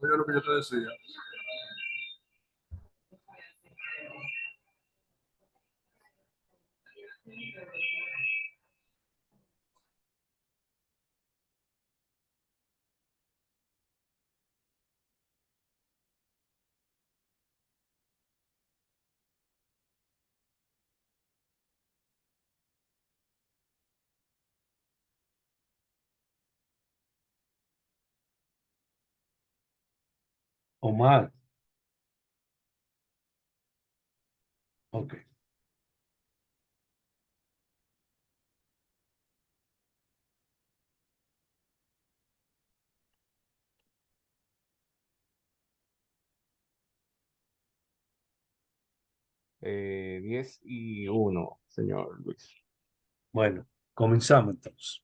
Oiga lo que yo te decía. Omar, ok. 10:01, señor Luis. Bueno, comenzamos entonces.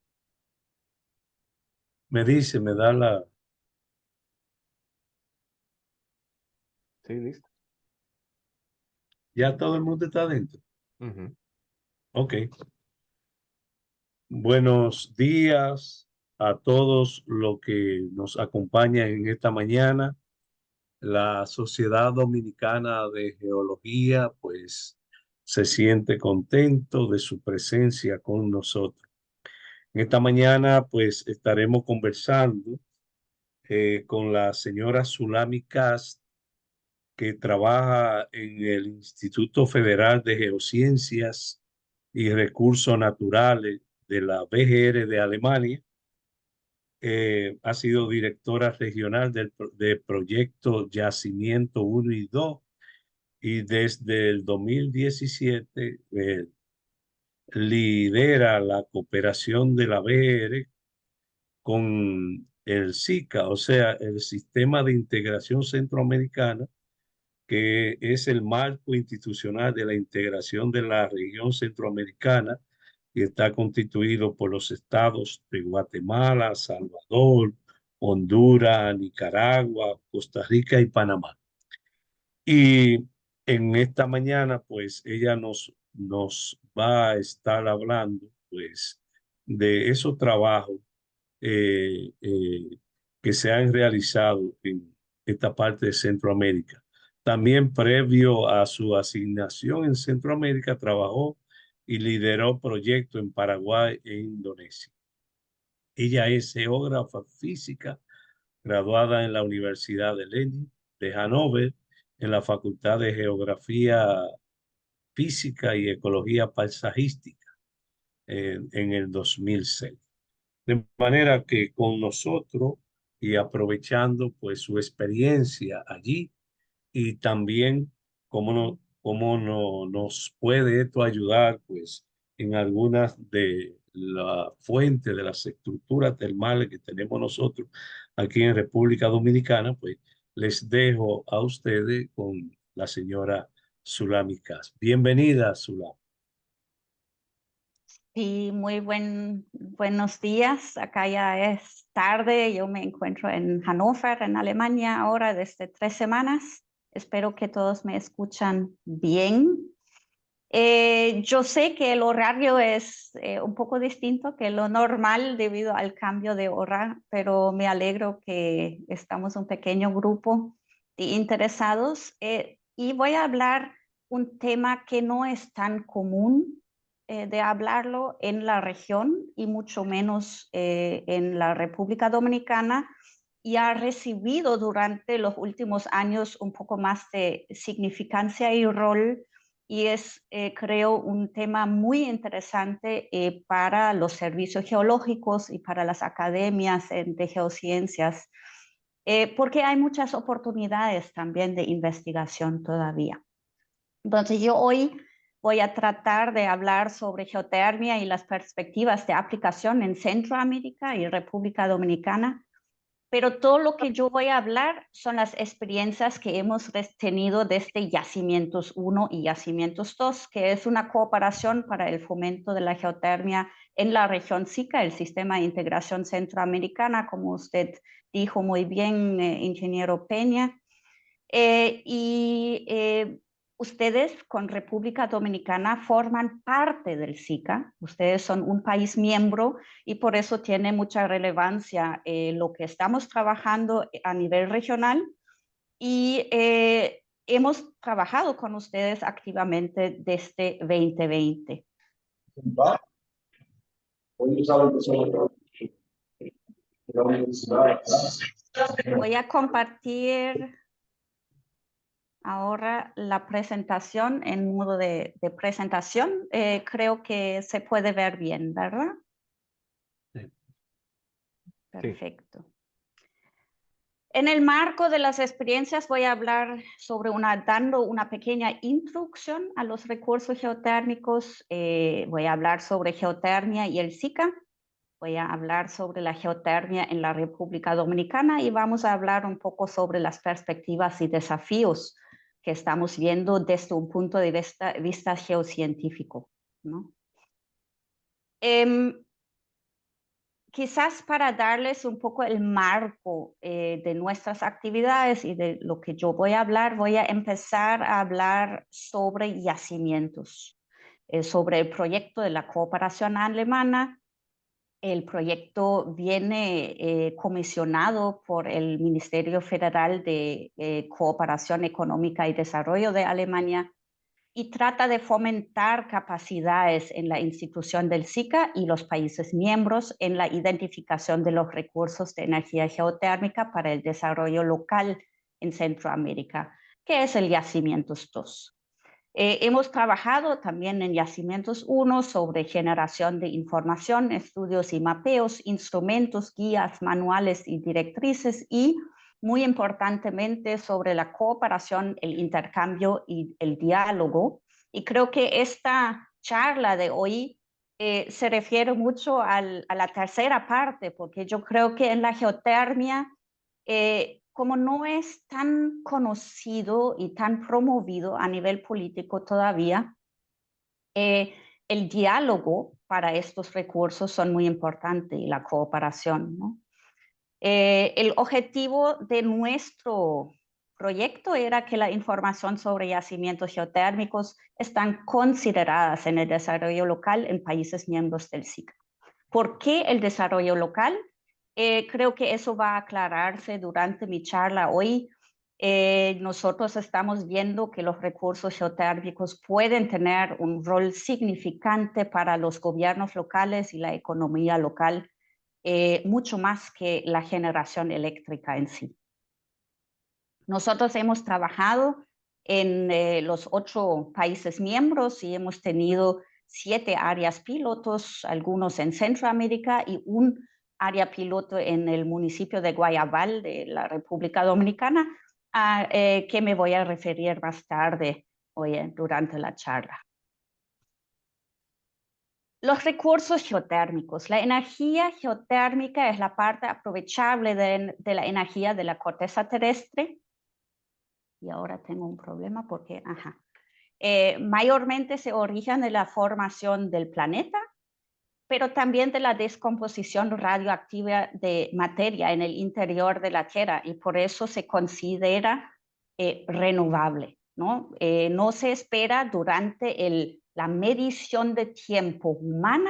Me dice, me da la... Sí, listo. Ya todo el mundo está dentro. Ujú. Ok. Buenos días a todos los que nos acompañan en esta mañana. La Sociedad Dominicana de Geología, pues, se siente contento de su presencia con nosotros. En esta mañana, pues, estaremos conversando con la señora Zulami Cast, que trabaja en el Instituto Federal de Geociencias y Recursos Naturales de la BGR de Alemania. Ha sido directora regional del proyecto Yacimiento 1 y 2 y desde el 2017 lidera la cooperación de la BGR con el SICA, o sea, el Sistema de Integración Centroamericana, que es el marco institucional de la integración de la región centroamericana y está constituido por los estados de Guatemala, Salvador, Honduras, Nicaragua, Costa Rica y Panamá. Y en esta mañana, pues ella nos va a estar hablando, pues, de esos trabajos eh, eh, que se han realizado en esta parte de Centroamérica. También previo a su asignación en Centroamérica, trabajó y lideró proyectos en Paraguay e Indonesia. Ella es geógrafa física, graduada en la Universidad de Lenin de Hannover, en la Facultad de Geografía Física y Ecología Paisajística en el 2006. De manera que con nosotros y aprovechando pues su experiencia allí y también cómo no, nos puede esto ayudar pues en algunas de las fuentes de las estructuras termales que tenemos nosotros aquí en República Dominicana, pues les dejo a ustedes con la señora Zulami Cas. Bienvenida, Zulami. Sí, buenos días. Acá ya es tarde. Yo me encuentro en Hannover, en Alemania, ahora desde 3 semanas. Espero que todos me escuchan bien. Yo sé que el horario es un poco distinto que lo normal debido al cambio de hora, pero me alegro que estamos un pequeño grupo de interesados y voy a hablar un tema que no es tan común de hablarlo en la región y mucho menos en la República Dominicana, y ha recibido durante los últimos años un poco más de significancia y rol, y es, creo, un tema muy interesante para los servicios geológicos y para las academias de geociencias, porque hay muchas oportunidades también de investigación todavía. Entonces yo hoy voy a tratar de hablar sobre geotermia y las perspectivas de aplicación en Centroamérica y República Dominicana. pero todo lo que yo voy a hablar son las experiencias que hemos tenido desde Yacimientos 1 y Yacimientos 2, que es una cooperación para el fomento de la geotermia en la región SICA, el Sistema de Integración Centroamericana, como usted dijo muy bien, ingeniero Peña. Ustedes con República Dominicana forman parte del SICA, ustedes son un país miembro y por eso tiene mucha relevancia lo que estamos trabajando a nivel regional y hemos trabajado con ustedes activamente desde 2020. Voy a compartir ahora la presentación en modo de presentación. Creo que se puede ver bien, ¿verdad? Sí. Perfecto. En el marco de las experiencias voy a hablar sobre dando una pequeña introducción a los recursos geotérmicos. Voy a hablar sobre geotermia y el SICA. Voy a hablar sobre la geotermia en la República Dominicana y vamos a hablar un poco sobre las perspectivas y desafíos que estamos viendo desde un punto de vista geocientífico, ¿no? Quizás para darles un poco el marco de nuestras actividades y de lo que yo voy a hablar, voy a empezar a hablar sobre yacimientos, sobre el proyecto de la cooperación alemana. El proyecto viene comisionado por el Ministerio Federal de Cooperación Económica y Desarrollo de Alemania y trata de fomentar capacidades en la institución del SICA y los países miembros en la identificación de los recursos de energía geotérmica para el desarrollo local en Centroamérica, que es el Yacimientos 2. Hemos trabajado también en Yacimientos 1 sobre generación de información, estudios y mapeos, instrumentos, guías, manuales y directrices y, muy importantemente, sobre la cooperación, el intercambio y el diálogo. Y creo que esta charla de hoy se refiere mucho a la tercera parte, porque yo creo que en la geotermia como no es tan conocido y tan promovido a nivel político todavía, el diálogo para estos recursos son muy importantes y la cooperación, ¿no? El objetivo de nuestro proyecto era que la información sobre yacimientos geotérmicos están consideradas en el desarrollo local en países miembros del SICA. ¿Por qué el desarrollo local? Creo que eso va a aclararse durante mi charla hoy. Nosotros estamos viendo que los recursos geotérmicos pueden tener un rol significante para los gobiernos locales y la economía local, mucho más que la generación eléctrica en sí. Nosotros hemos trabajado en los 8 países miembros y hemos tenido 7 áreas pilotos, algunos en Centroamérica y un área piloto en el municipio de Guayabal de la República Dominicana, que me voy a referir más tarde hoy durante la charla. Los recursos geotérmicos. La energía geotérmica es la parte aprovechable de la energía de la corteza terrestre. Y ahora tengo un problema porque, mayormente se originan de la formación del planeta, pero también de la descomposición radioactiva de materia en el interior de la Tierra y por eso se considera renovable, ¿no? No se espera durante la medición de tiempo humana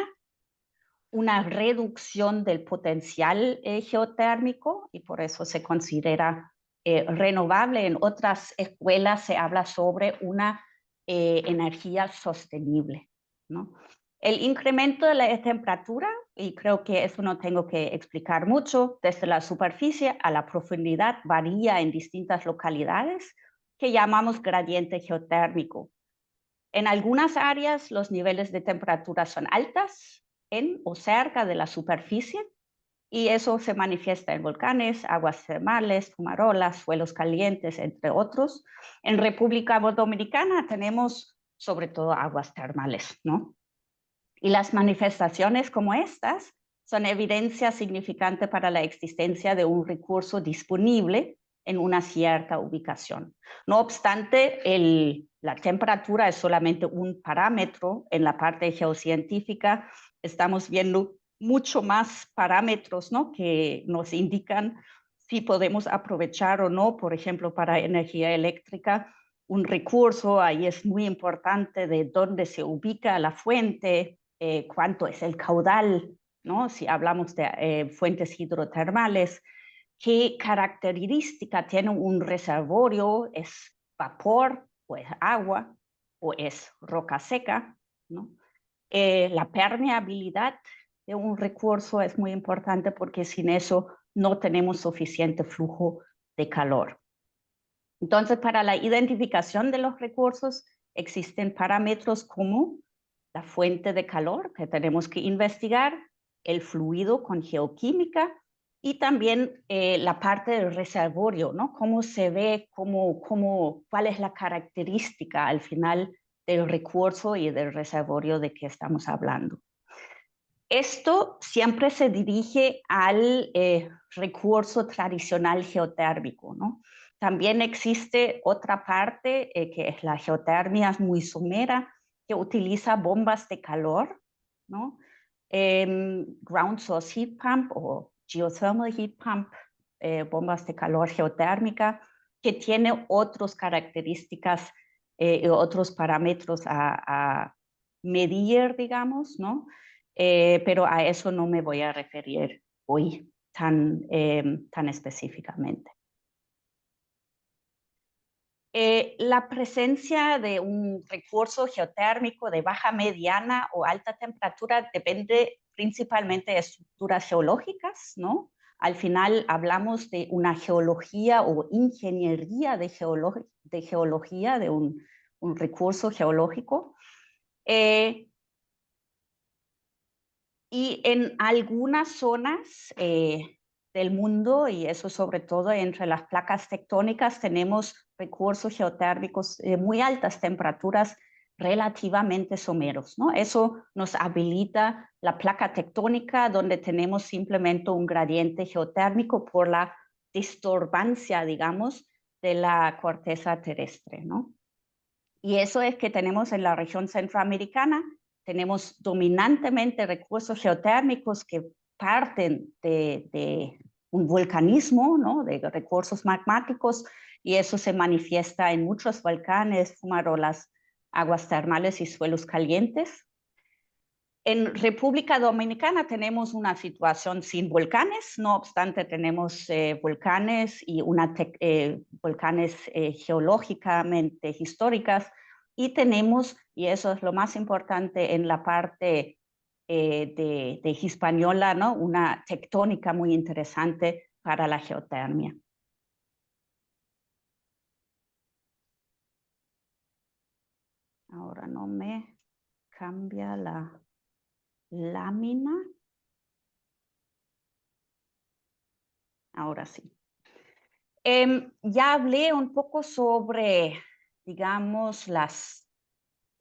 una reducción del potencial geotérmico y por eso se considera renovable. En otras escuelas se habla sobre una energía sostenible, ¿no? El incremento de la temperatura, y creo que eso no tengo que explicar mucho, desde la superficie a la profundidad varía en distintas localidades, que llamamos gradiente geotérmico. En algunas áreas los niveles de temperatura son altas en o cerca de la superficie, y eso se manifiesta en volcanes, aguas termales, fumarolas, suelos calientes, entre otros. En República Dominicana tenemos sobre todo aguas termales, ¿no? Y las manifestaciones como estas son evidencia significante para la existencia de un recurso disponible en una cierta ubicación. No obstante, la temperatura es solamente un parámetro en la parte geocientífica. Estamos viendo mucho más parámetros, ¿no?, que nos indican si podemos aprovechar o no, por ejemplo, para energía eléctrica, un recurso. Ahí es muy importante de dónde se ubica la fuente, cuánto es el caudal, ¿no? Si hablamos de fuentes hidrotermales, qué característica tiene un reservorio, es vapor o es agua o es roca seca, ¿no? La permeabilidad de un recurso es muy importante porque sin eso no tenemos suficiente flujo de calor. Entonces, para la identificación de los recursos existen parámetros como la fuente de calor que tenemos que investigar, el fluido con geoquímica y también la parte del reservorio, ¿no? Cómo se ve, cuál es la característica al final del recurso y del reservorio de que estamos hablando. Esto siempre se dirige al recurso tradicional geotérmico, ¿no? También existe otra parte que es la geotermia muy somera, que utiliza bombas de calor, ¿no? Ground source heat pump o geothermal heat pump, bombas de calor geotérmica, que tiene otras características y otros parámetros a medir, digamos, ¿no? Pero a eso no me voy a referir hoy tan específicamente. La presencia de un recurso geotérmico de baja, mediana o alta temperatura depende principalmente de estructuras geológicas, ¿no? Al final hablamos de una geología o ingeniería de geología de un recurso geológico. Y en algunas zonas del mundo, y eso sobre todo entre las placas tectónicas, tenemos recursos geotérmicos de muy altas temperaturas relativamente someros, ¿no? Eso nos habilita la placa tectónica donde tenemos simplemente un gradiente geotérmico por la disturbancia, digamos, de la corteza terrestre, ¿no? Y eso es que tenemos en la región centroamericana. Tenemos dominantemente recursos geotérmicos que parten de un volcanismo, ¿no?, de recursos magmáticos, y eso se manifiesta en muchos volcanes, fumarolas, aguas termales y suelos calientes. En República Dominicana tenemos una situación sin volcanes, no obstante tenemos volcanes y volcanes geológicamente históricas, y tenemos, y eso es lo más importante en la parte de Hispaniola, ¿no?, una tectónica muy interesante para la geotermia. Ahora no me cambia la lámina. Ahora sí. Ya hablé un poco sobre, digamos,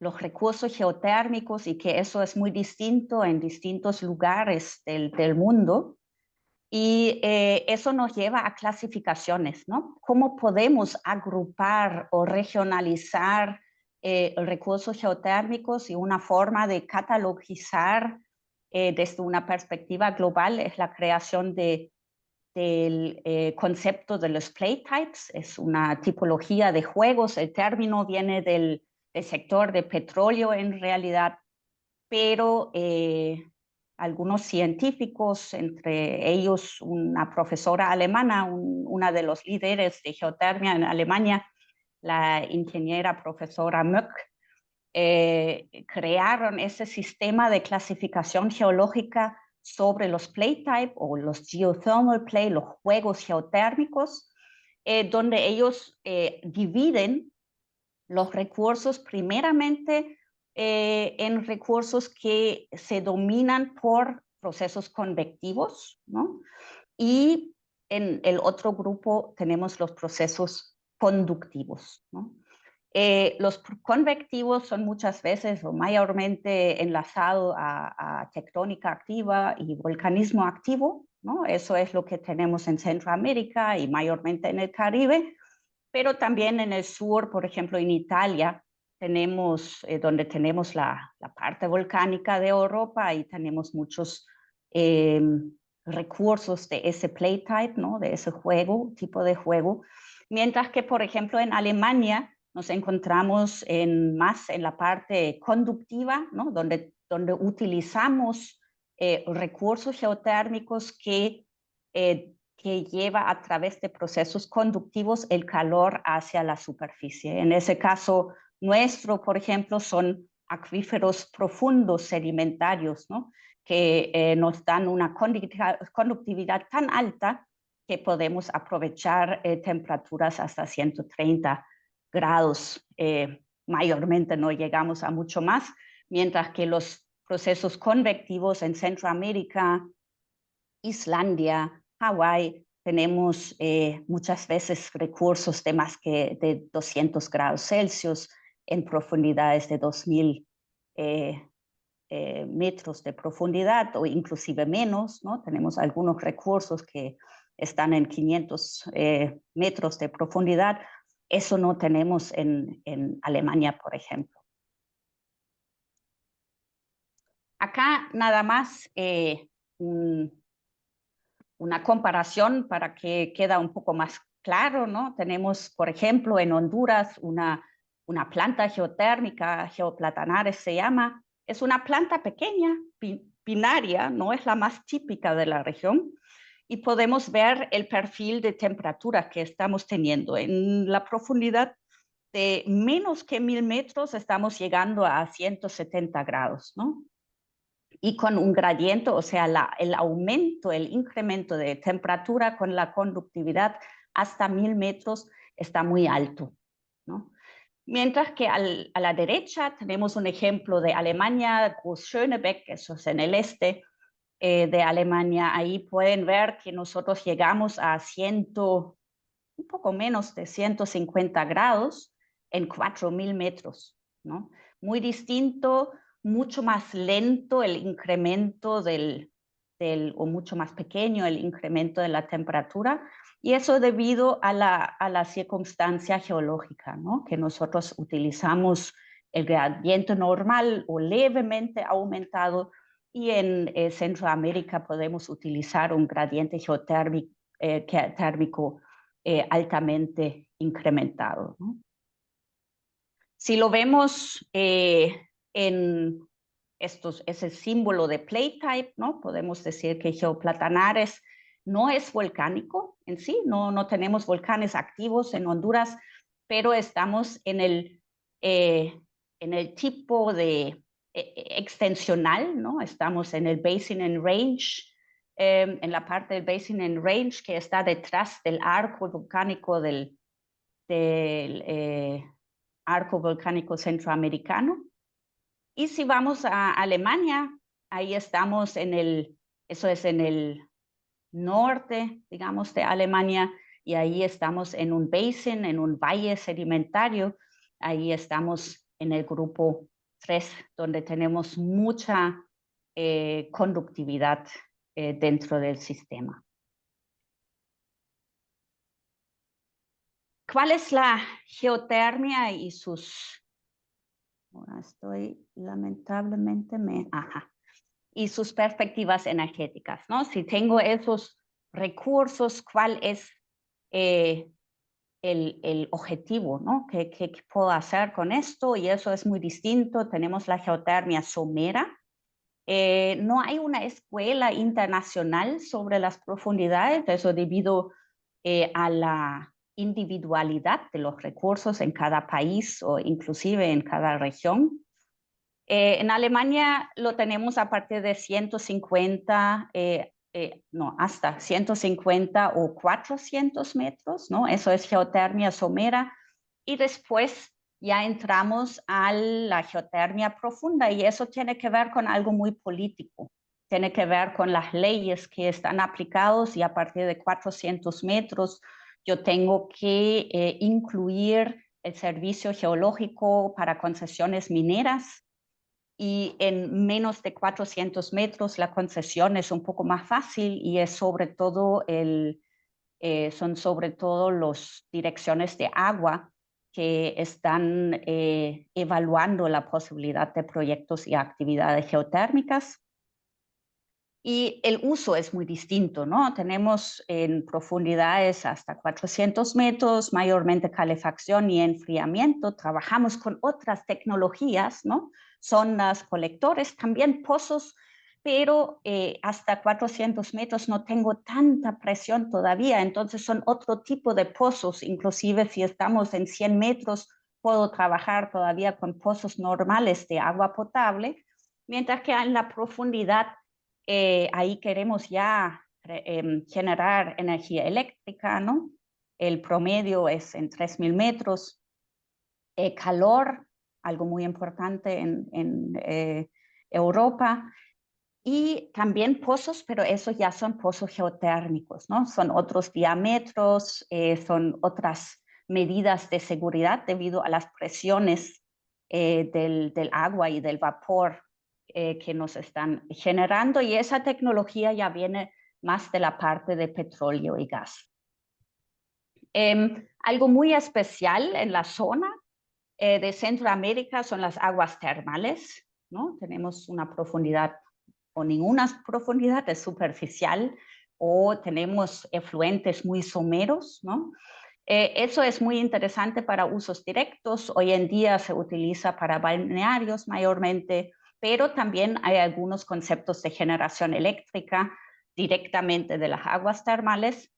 los recursos geotérmicos y que eso es muy distinto en distintos lugares del mundo. Y eso nos lleva a clasificaciones, ¿no? ¿Cómo podemos agrupar o regionalizar recursos geotérmicos? Y una forma de catalogizar desde una perspectiva global es la creación del concepto de los play types. Es una tipología de juegos. El término viene del sector de petróleo en realidad, pero algunos científicos, entre ellos una profesora alemana, una de los líderes de geotermia en Alemania, la ingeniera profesora Möck, crearon ese sistema de clasificación geológica sobre los play type o los geothermal play, los juegos geotérmicos, donde ellos dividen los recursos primeramente en recursos que se dominan por procesos convectivos, ¿no? Y en el otro grupo tenemos los procesos conductivos, ¿no? Los convectivos son muchas veces o mayormente enlazados a tectónica activa y volcanismo activo, ¿no? Eso es lo que tenemos en Centroamérica y mayormente en el Caribe, pero también en el sur, por ejemplo, en Italia, tenemos, donde tenemos la parte volcánica de Europa y tenemos muchos recursos de ese play type, ¿no? De ese tipo de juego, mientras que, por ejemplo, en Alemania nos encontramos más en la parte conductiva, ¿no? donde utilizamos recursos geotérmicos que lleva a través de procesos conductivos el calor hacia la superficie. En ese caso nuestro, por ejemplo, son acuíferos profundos sedimentarios, ¿no? Que nos dan una conductividad tan alta que podemos aprovechar temperaturas hasta 130 grados. Mayormente no llegamos a mucho más, mientras que los procesos convectivos en Centroamérica, Islandia, Hawái, tenemos muchas veces recursos de más que de 200 grados Celsius en profundidades de 2000 metros de profundidad o inclusive menos, ¿no? Tenemos algunos recursos que están en 500 metros de profundidad. Eso no tenemos en Alemania, por ejemplo. Acá nada más una comparación para que quede un poco más claro, ¿no? Tenemos, por ejemplo, en Honduras una planta geotérmica, Geoplatanares se llama. Es una planta pequeña, binaria, no es la más típica de la región. Y podemos ver el perfil de temperatura que estamos teniendo. En la profundidad de menos que 1000 metros estamos llegando a 170 grados, ¿no? Y con un gradiente, o sea, el aumento, el incremento de temperatura con la conductividad hasta 1000 metros está muy alto, ¿no? Mientras que a la derecha tenemos un ejemplo de Alemania, Groß-Schönebeck, eso es en el este de Alemania. Ahí pueden ver que nosotros llegamos a un poco menos de 150 grados en 4000 metros, ¿no? Muy distinto, mucho más lento el incremento o mucho más pequeño el incremento de la temperatura, y eso debido a la circunstancia geológica, ¿no? Que nosotros utilizamos el gradiente normal o levemente aumentado, y en Centroamérica podemos utilizar un gradiente geotérmico altamente incrementado, ¿no? Si lo vemos en ese símbolo de plate type, ¿no? Podemos decir que Geoplatanares no es volcánico en sí, no tenemos volcanes activos en Honduras, pero estamos en el tipo de extensional, ¿no? Estamos en el Basin and Range, en la parte del Basin and Range que está detrás del arco volcánico del arco volcánico centroamericano. Y si vamos a Alemania, ahí estamos eso es en el norte, digamos, de Alemania, y ahí estamos en un basin, en un valle sedimentario. Ahí estamos en el grupo 3, donde tenemos mucha conductividad dentro del sistema. ¿Cuál es la geotermia y sus... Ahora estoy lamentablemente... Y sus perspectivas energéticas, ¿no? Si tengo esos recursos, ¿cuál es el objetivo, ¿no? ¿Qué puedo hacer con esto? Y eso es muy distinto. Tenemos la geotermia somera. No hay una escuela internacional sobre las profundidades, eso debido a la individualidad de los recursos en cada país o inclusive en cada región. En Alemania lo tenemos a partir de 150, hasta 150 o 400 metros, ¿no? Eso es geotermia somera. Y después ya entramos a la geotermia profunda, y eso tiene que ver con algo muy político. Tiene que ver con las leyes que están aplicadas, y a partir de 400 metros yo tengo que incluir el servicio geológico para concesiones mineras, y en menos de 400 metros la concesión es un poco más fácil y es sobre todo son sobre todo las direcciones de agua que están evaluando la posibilidad de proyectos y actividades geotérmicas. Y el uso es muy distinto, ¿no? Tenemos en profundidades hasta 400 metros, mayormente calefacción y enfriamiento. Trabajamos con otras tecnologías, ¿no? Sondas, colectores, también pozos, pero hasta 400 metros no tengo tanta presión todavía. Entonces son otro tipo de pozos. Inclusive si estamos en 100 metros, puedo trabajar todavía con pozos normales de agua potable, mientras que en la profundidad ahí queremos ya generar energía eléctrica, ¿no? El promedio es en 3.000 metros. Calor, algo muy importante en Europa. Y también pozos, pero esos ya son pozos geotérmicos, ¿no? Son otros diámetros, son otras medidas de seguridad debido a las presiones del agua y del vapor que nos están generando, y esa tecnología ya viene más de la parte de petróleo y gas. Algo muy especial en la zona de Centroamérica son las aguas termales, ¿no? Tenemos una profundidad o ninguna profundidad, es superficial, o tenemos efluentes muy someros, ¿no? Eso es muy interesante para usos directos. Hoy en día se utiliza para balnearios mayormente, pero también hay algunos conceptos de generación eléctrica directamente de las aguas termales,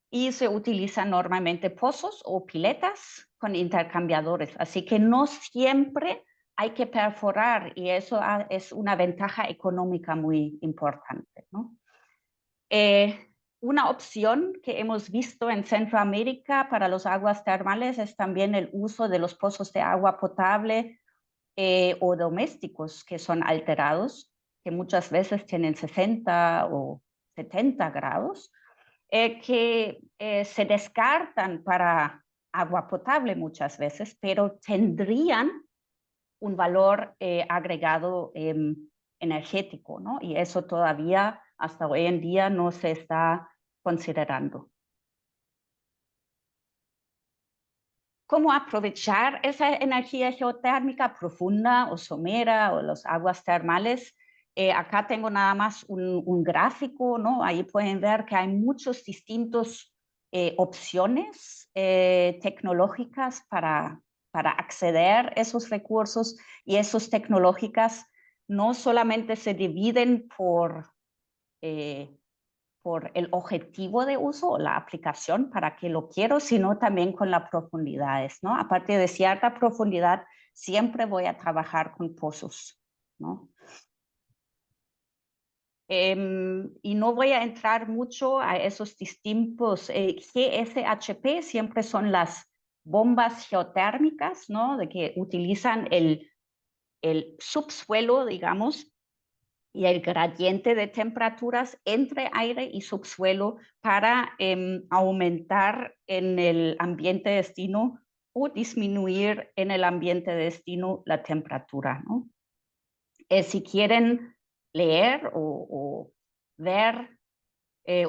y se utilizan normalmente pozos o piletas con intercambiadores. Así que no siempre hay que perforar, y eso es una ventaja económica muy importante, ¿no? Una opción que hemos visto en Centroamérica para las aguas termales es también el uso de los pozos de agua potable o domésticos que son alterados, que muchas veces tienen 60 o 70 grados, que se descartan para agua potable muchas veces, pero tendrían un valor agregado energético, ¿no? Y eso todavía hasta hoy en día no se está considerando. ¿Cómo aprovechar esa energía geotérmica profunda o somera o las aguas termales? Acá tengo nada más un gráfico, ¿no? Ahí pueden ver que hay muchos distintos opciones tecnológicas para acceder a esos recursos, y esas tecnológicas no solamente se dividen por el objetivo de uso o la aplicación para qué lo quiero, sino también con las profundidades, ¿no? A partir de cierta profundidad siempre voy a trabajar con pozos, ¿no? Y no voy a entrar mucho a esos distintos GSHP, siempre son las bombas geotérmicas, ¿no? De que utilizan el subsuelo, digamos, y el gradiente de temperaturas entre aire y subsuelo para aumentar en el ambiente destino o disminuir en el ambiente destino la temperatura, ¿no? Si quieren leer o ver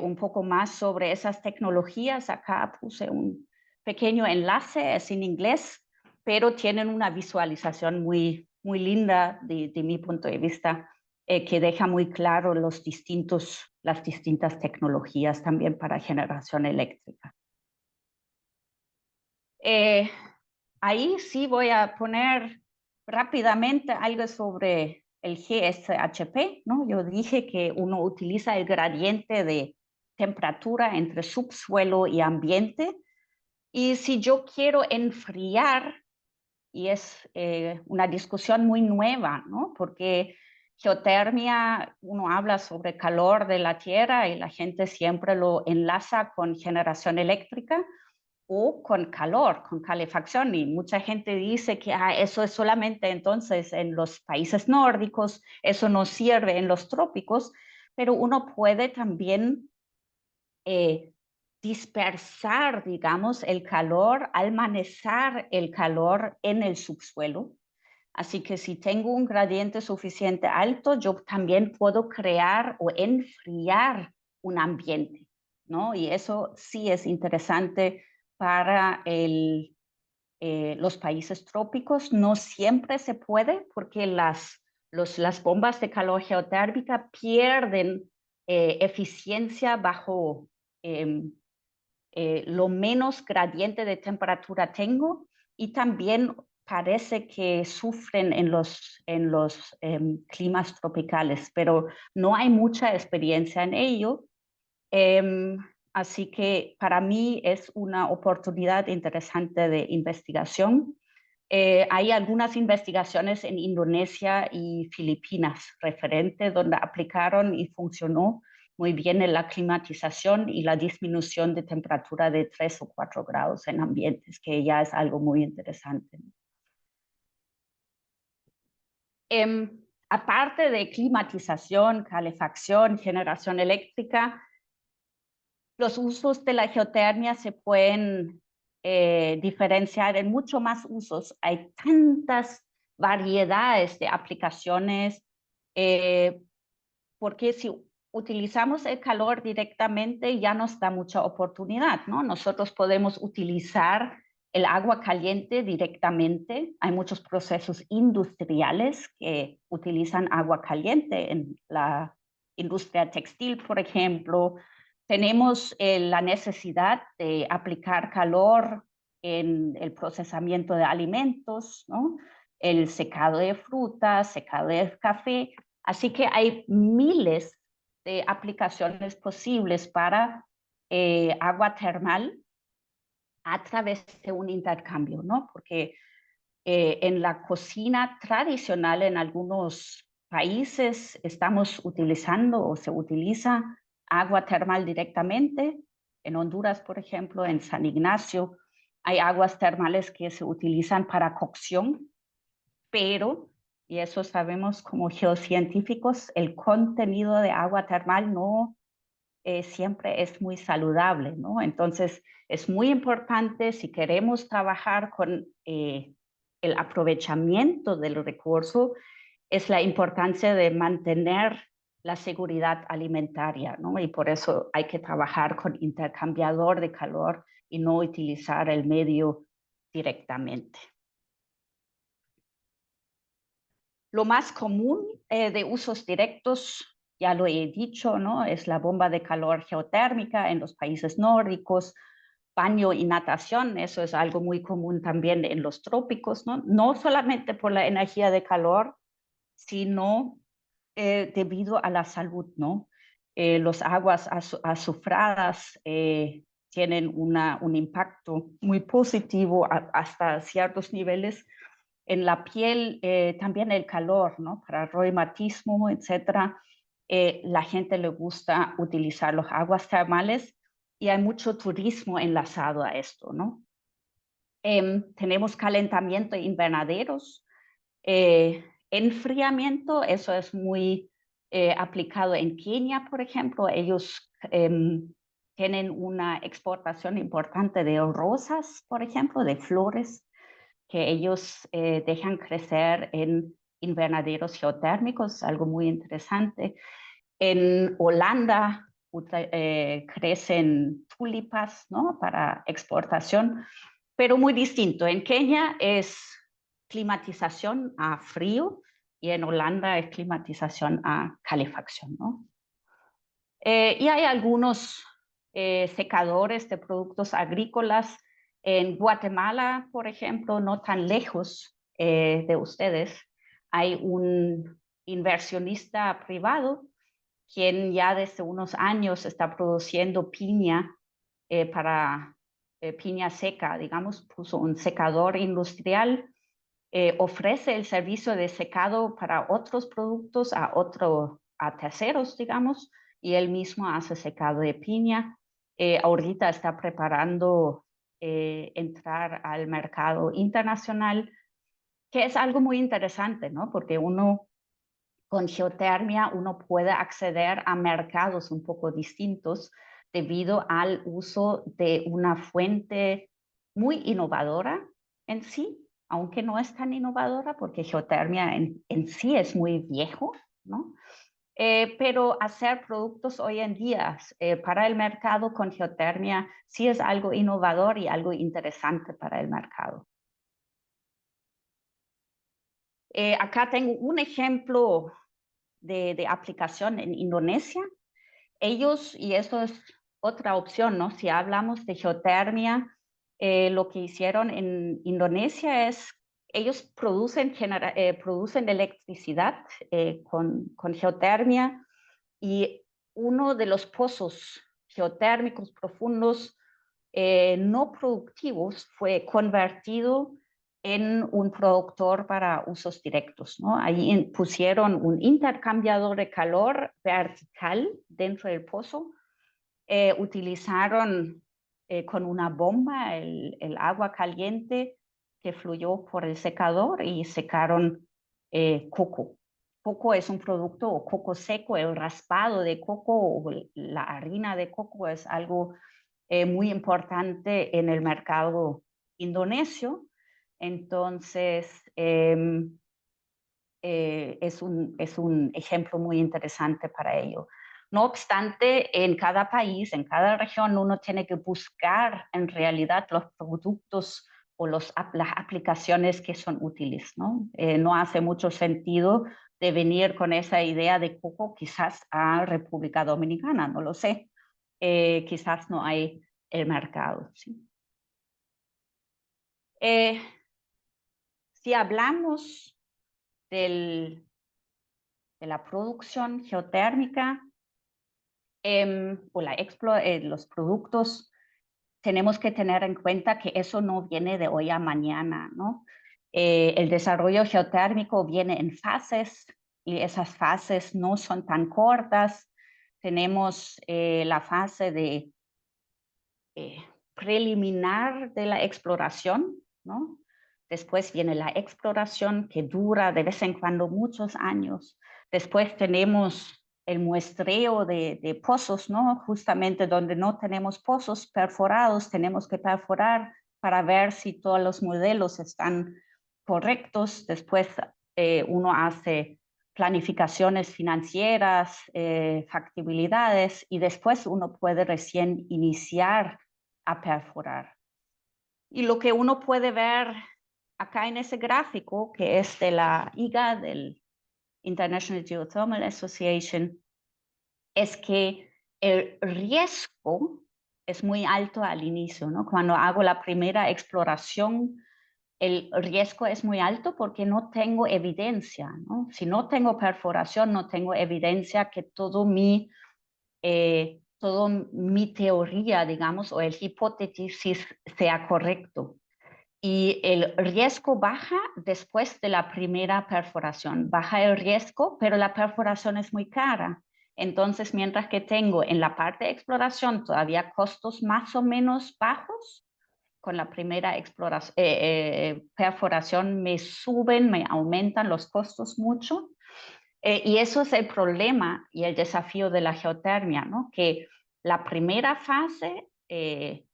un poco más sobre esas tecnologías, acá puse un pequeño enlace, es en inglés, pero tienen una visualización muy, muy linda de mi punto de vista, que deja muy claro las distintas tecnologías también para generación eléctrica. Ahí sí voy a poner rápidamente algo sobre el GSHP, ¿no? Yo dije que uno utiliza el gradiente de temperatura entre subsuelo y ambiente, y si yo quiero enfriar, y es una discusión muy nueva, ¿no? Porque geotermia, uno habla sobre calor de la tierra y la gente siempre lo enlaza con generación eléctrica o con calor, con calefacción, y mucha gente dice que eso es solamente entonces en los países nórdicos, eso no sirve en los trópicos, pero uno puede también dispersar, digamos, el calor, almacenar el calor en el subsuelo. Así que si tengo un gradiente suficiente alto, yo también puedo crear o enfriar un ambiente, ¿no? Y eso sí es interesante para los países trópicos. No siempre se puede porque las bombas de calor geotérmica pierden eficiencia bajo lo menos gradiente de temperatura tengo, y también parece que sufren en los climas tropicales, pero no hay mucha experiencia en ello. Así que para mí es una oportunidad interesante de investigación. Hay algunas investigaciones en Indonesia y Filipinas referentes donde aplicaron y funcionó muy bien en la climatización y la disminución de temperatura de 3 o 4 grados en ambientes, que ya es algo muy interesante. Aparte de climatización, calefacción, generación eléctrica, los usos de la geotermia se pueden diferenciar en mucho más usos. Hay tantas variedades de aplicaciones, porque si utilizamos el calor directamente ya nos da mucha oportunidad, ¿no? Nosotros podemos utilizar el agua caliente directamente. Hay muchos procesos industriales que utilizan agua caliente en la industria textil, por ejemplo. Tenemos la necesidad de aplicar calor en el procesamiento de alimentos, ¿no? El secado de frutas, secado de café. Así que hay miles de aplicaciones posibles para agua termal a través de un intercambio, ¿no? Porque en la cocina tradicional en algunos países estamos utilizando o se utiliza agua termal directamente. En Honduras, por ejemplo, en San Ignacio, hay aguas termales que se utilizan para cocción, pero, y eso sabemos como geocientíficos, el contenido de agua termal no siempre es muy saludable, ¿no? Entonces, es muy importante si queremos trabajar con el aprovechamiento del recurso, es la importancia de mantener la seguridad alimentaria, ¿no? Y por eso hay que trabajar con intercambiador de calor y no utilizar el medio directamente. Lo más común de usos directos, ya lo he dicho, ¿no? Es la bomba de calor geotérmica en los países nórdicos, baño y natación. Eso es algo muy común también en los trópicos, ¿no? No solamente por la energía de calor, sino debido a la salud, ¿no? Los aguas azufradas tienen un impacto muy positivo hasta ciertos niveles en la piel, también el calor, ¿no? Para reumatismo, etcétera. La gente le gusta utilizar las aguas termales y hay mucho turismo enlazado a esto, ¿no? Tenemos calentamiento de invernaderos, enfriamiento, eso es muy aplicado en Kenia, por ejemplo. Ellos tienen una exportación importante de rosas, por ejemplo, de flores que ellos dejan crecer en invernaderos geotérmicos, algo muy interesante. En Holanda crecen tulipas, ¿no? Para exportación, pero muy distinto. En Kenia es climatización a frío y en Holanda es climatización a calefacción, ¿no? Y hay algunos secadores de productos agrícolas en Guatemala, por ejemplo, no tan lejos de ustedes. Hay un inversionista privado quien ya desde unos años está produciendo piña para piña seca, digamos, puso un secador industrial, ofrece el servicio de secado para otros productos a terceros, digamos, y él mismo hace secado de piña. Ahorita está preparando entrar al mercado internacional, que es algo muy interesante, ¿no? Porque con geotermia uno puede acceder a mercados un poco distintos debido al uso de una fuente muy innovadora en sí, aunque no es tan innovadora porque geotermia en sí es muy viejo, ¿no? Pero hacer productos hoy en día para el mercado con geotermia sí es algo innovador y algo interesante para el mercado. Acá tengo un ejemplo de aplicación en Indonesia. Ellos, y esto es otra opción, ¿no? Si hablamos de geotermia, lo que hicieron en Indonesia es, ellos producen electricidad con geotermia, y uno de los pozos geotérmicos profundos no productivos fue convertido en un productor para usos directos, ¿no? Ahí pusieron un intercambiador de calor vertical dentro del pozo, utilizaron con una bomba el agua caliente que fluyó por el secador y secaron coco. Coco es un producto, o coco seco, el raspado de coco o la harina de coco es algo muy importante en el mercado indonesio. Entonces, es un ejemplo muy interesante para ello. No obstante, en cada país, en cada región, uno tiene que buscar en realidad los productos o las aplicaciones que son útiles, ¿no? No hace mucho sentido de venir con esa idea de coco quizás a República Dominicana, no lo sé. Quizás no hay el mercado, ¿sí? Si hablamos de la producción geotérmica o los productos, tenemos que tener en cuenta que eso no viene de hoy a mañana, ¿no? El desarrollo geotérmico viene en fases y esas fases no son tan cortas. Tenemos la fase de preliminar de la exploración, ¿no? Después viene la exploración que dura de vez en cuando muchos años. Después tenemos el muestreo de pozos, ¿no? Justamente donde no tenemos pozos perforados, tenemos que perforar para ver si todos los modelos están correctos. Después uno hace planificaciones financieras, factibilidades, y después uno puede recién iniciar a perforar. Y lo que uno puede ver acá en ese gráfico, que es de la IGA, del International Geothermal Association, es que el riesgo es muy alto al inicio, ¿no? Cuando hago la primera exploración, el riesgo es muy alto porque no tengo evidencia, ¿no? Si no tengo perforación, no tengo evidencia que todo mi teoría, digamos, o el hipótesis sea correcto. Y el riesgo baja después de la primera perforación. Baja el riesgo, pero la perforación es muy cara. Entonces, mientras que tengo en la parte de exploración todavía costos más o menos bajos, con la primera perforación me aumentan los costos mucho. Y eso es el problema y el desafío de la geotermia, ¿no? Que la primera fase es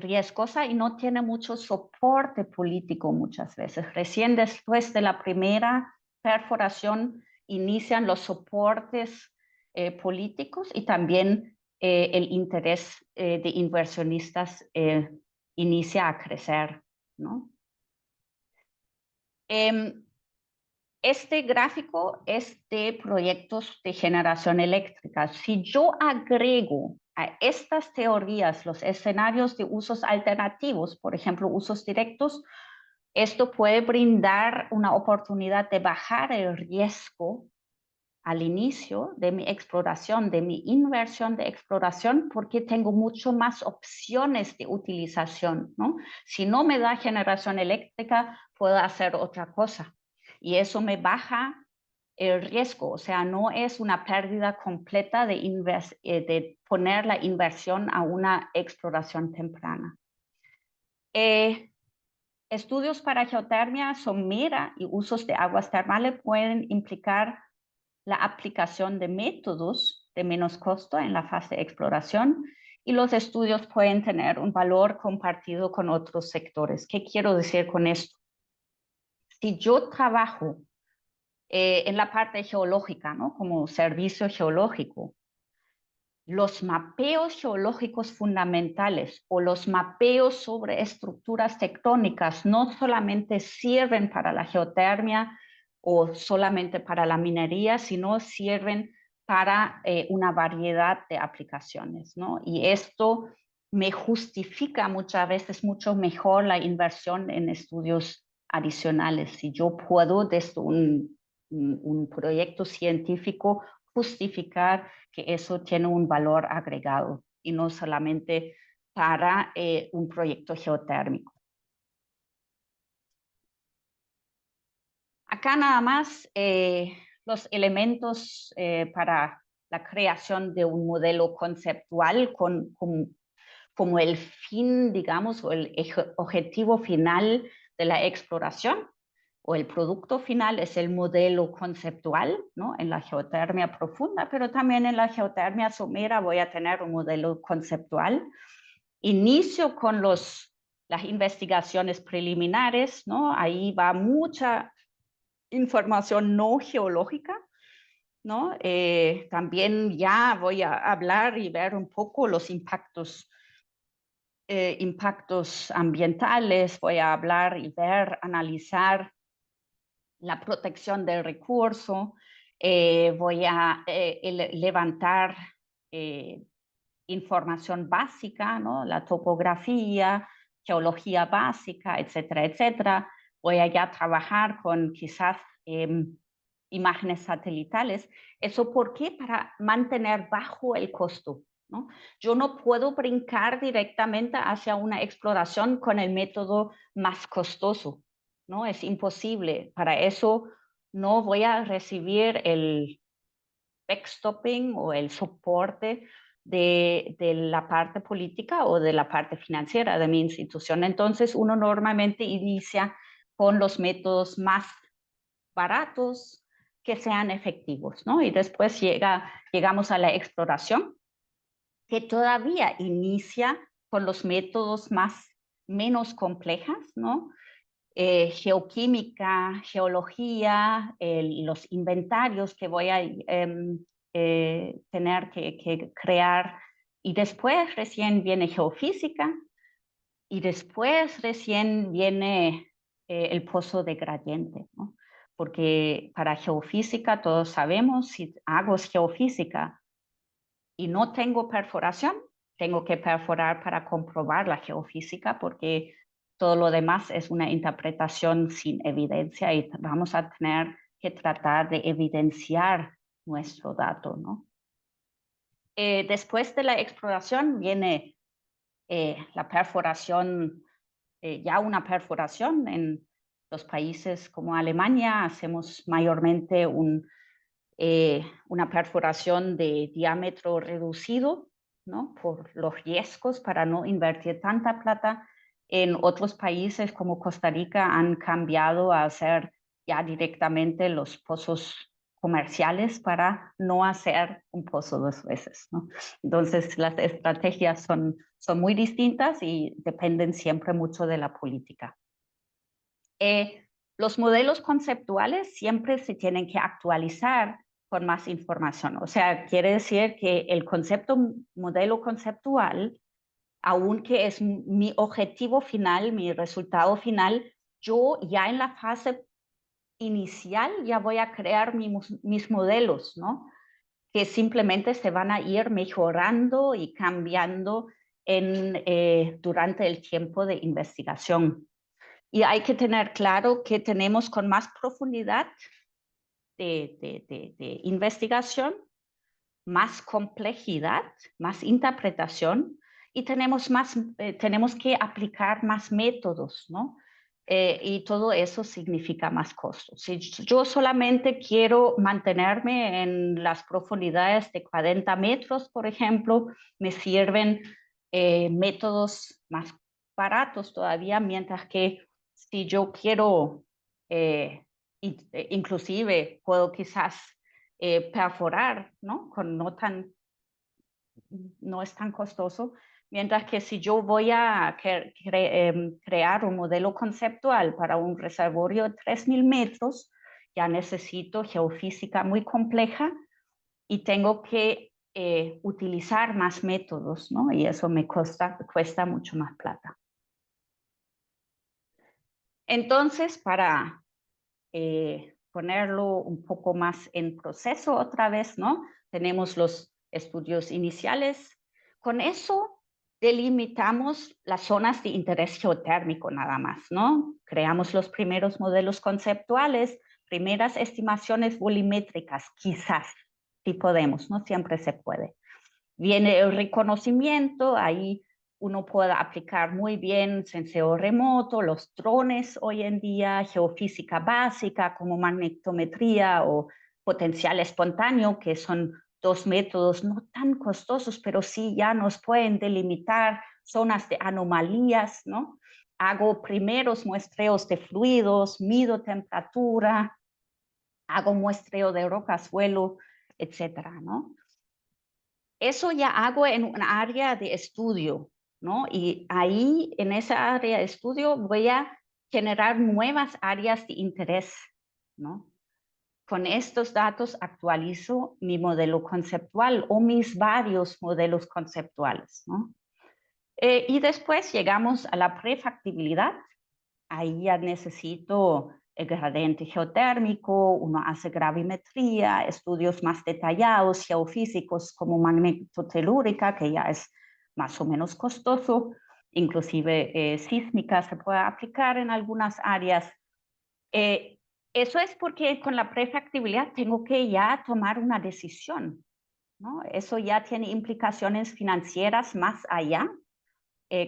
riesgosa y no tiene mucho soporte político muchas veces. Recién después de la primera perforación inician los soportes políticos, y también el interés de inversionistas inicia a crecer, ¿no? Este gráfico es de proyectos de generación eléctrica. Si yo agrego a estas teorías los escenarios de usos alternativos, por ejemplo, usos directos, esto puede brindar una oportunidad de bajar el riesgo al inicio de mi exploración, de mi inversión de exploración, porque tengo mucho más opciones de utilización, ¿no? Si no me da generación eléctrica, puedo hacer otra cosa. Y eso me baja el riesgo, o sea, no es una pérdida completa de poner la inversión a una exploración temprana. Estudios para geotermia, somera y usos de aguas termales pueden implicar la aplicación de métodos de menos costo en la fase de exploración y los estudios pueden tener un valor compartido con otros sectores. ¿Qué quiero decir con esto? Si yo trabajo en la parte geológica, ¿no? Como servicio geológico, los mapeos geológicos fundamentales o los mapeos sobre estructuras tectónicas no solamente sirven para la geotermia o solamente para la minería, sino sirven para una variedad de aplicaciones, ¿no? Y esto me justifica muchas veces mucho mejor la inversión en estudios adicionales. Si yo puedo desde un proyecto científico justificar que eso tiene un valor agregado y no solamente para un proyecto geotérmico. Acá nada más los elementos para la creación de un modelo conceptual como el fin, digamos, o el objetivo final de la exploración, o el producto final es el modelo conceptual, ¿no? En la geotermia profunda, pero también en la geotermia somera voy a tener un modelo conceptual. Inicio con las investigaciones preliminares, ¿no? Ahí va mucha información no geológica, ¿no? También ya voy a hablar y ver un poco los impactos ambientales, voy a hablar y ver, analizar la protección del recurso, voy a levantar información básica, ¿no? La topografía, geología básica, etcétera, etcétera. Voy a ya trabajar con quizás imágenes satelitales. ¿Eso por qué? Para mantener bajo el costo, ¿no? Yo no puedo brincar directamente hacia una exploración con el método más costoso, ¿no? Es imposible. Para eso no voy a recibir el backstopping o el soporte de la parte política o de la parte financiera de mi institución. Entonces, uno normalmente inicia con los métodos más baratos que sean efectivos, ¿no? Y después llegamos a la exploración, que todavía inicia con los métodos menos complejas, ¿no? Geoquímica, geología, los inventarios que voy a tener que crear. Y después recién viene geofísica y después recién viene el pozo de gradiente, ¿no? Porque para geofísica todos sabemos, si hago geofísica y no tengo perforación, tengo que perforar para comprobar la geofísica porque todo lo demás es una interpretación sin evidencia y vamos a tener que tratar de evidenciar nuestro dato, ¿no? Después de la exploración viene la perforación, ya una perforación en los países como Alemania. Hacemos mayormente una perforación de diámetro reducido, ¿no? Por los riesgos, para no invertir tanta plata. En otros países como Costa Rica han cambiado a hacer ya directamente los pozos comerciales para no hacer un pozo dos veces, ¿no? Entonces las estrategias son muy distintas y dependen siempre mucho de la política. Los modelos conceptuales siempre se tienen que actualizar con más información. O sea, quiere decir que el modelo conceptual, aunque es mi objetivo final, mi resultado final, yo ya en la fase inicial ya voy a crear mis modelos, ¿no? Que simplemente se van a ir mejorando y cambiando durante el tiempo de investigación. Y hay que tener claro que tenemos con más profundidad de investigación, más complejidad, más interpretación y tenemos que aplicar más métodos, ¿no? Y todo eso significa más costos. Si yo solamente quiero mantenerme en las profundidades de 40 metros, por ejemplo, me sirven métodos más baratos todavía, mientras que si yo quiero, inclusive puedo quizás perforar, ¿no? Con no tan no es tan costoso, mientras que si yo voy a crear un modelo conceptual para un reservorio de 3.000 metros, ya necesito geofísica muy compleja y tengo que utilizar más métodos, ¿no? Y eso me cuesta mucho más plata. Entonces, para ponerlo un poco más en proceso otra vez, ¿no? Tenemos los estudios iniciales. Con eso delimitamos las zonas de interés geotérmico nada más, ¿no? Creamos los primeros modelos conceptuales, primeras estimaciones volumétricas, quizás, si podemos, no siempre se puede. Viene el reconocimiento, ahí uno puede aplicar muy bien senseo remoto, los drones hoy en día, geofísica básica como magnetometría o potencial espontáneo, que son dos métodos no tan costosos, pero sí ya nos pueden delimitar zonas de anomalías, ¿no? Hago primeros muestreos de fluidos, mido temperatura, hago muestreo de roca, suelo, etcétera, ¿no? Eso ya hago en un área de estudio, ¿no? Y ahí, en esa área de estudio, voy a generar nuevas áreas de interés, ¿no? Con estos datos actualizo mi modelo conceptual o mis varios modelos conceptuales, ¿no? Y después llegamos a la prefactibilidad. Ahí ya necesito el gradiente geotérmico, uno hace gravimetría, estudios más detallados, geofísicos como magnetotelúrica, que ya es más o menos costoso, inclusive sísmica se puede aplicar en algunas áreas. Eso es porque con la prefactibilidad tengo que ya tomar una decisión, ¿no? Eso ya tiene implicaciones financieras más allá.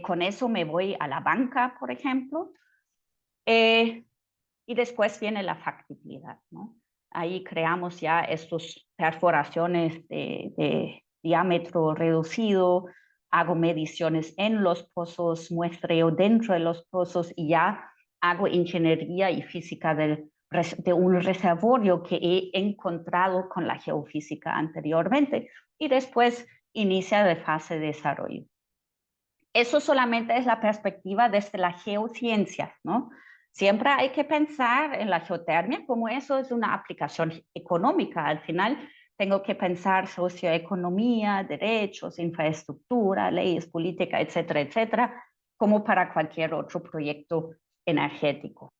Con eso me voy a la banca, por ejemplo. Y después viene la factibilidad, ¿no? Ahí creamos ya estas perforaciones de diámetro reducido, hago mediciones en los pozos, muestreo dentro de los pozos y ya hago ingeniería y física de un reservorio que he encontrado con la geofísica anteriormente y después inicia la fase de desarrollo. Eso solamente es la perspectiva desde la geociencia, ¿no? Siempre hay que pensar en la geotermia como eso es una aplicación económica. Al final tengo que pensar socioeconomía, derechos, infraestructura, leyes, política, etcétera, etcétera, como para cualquier otro proyecto energético.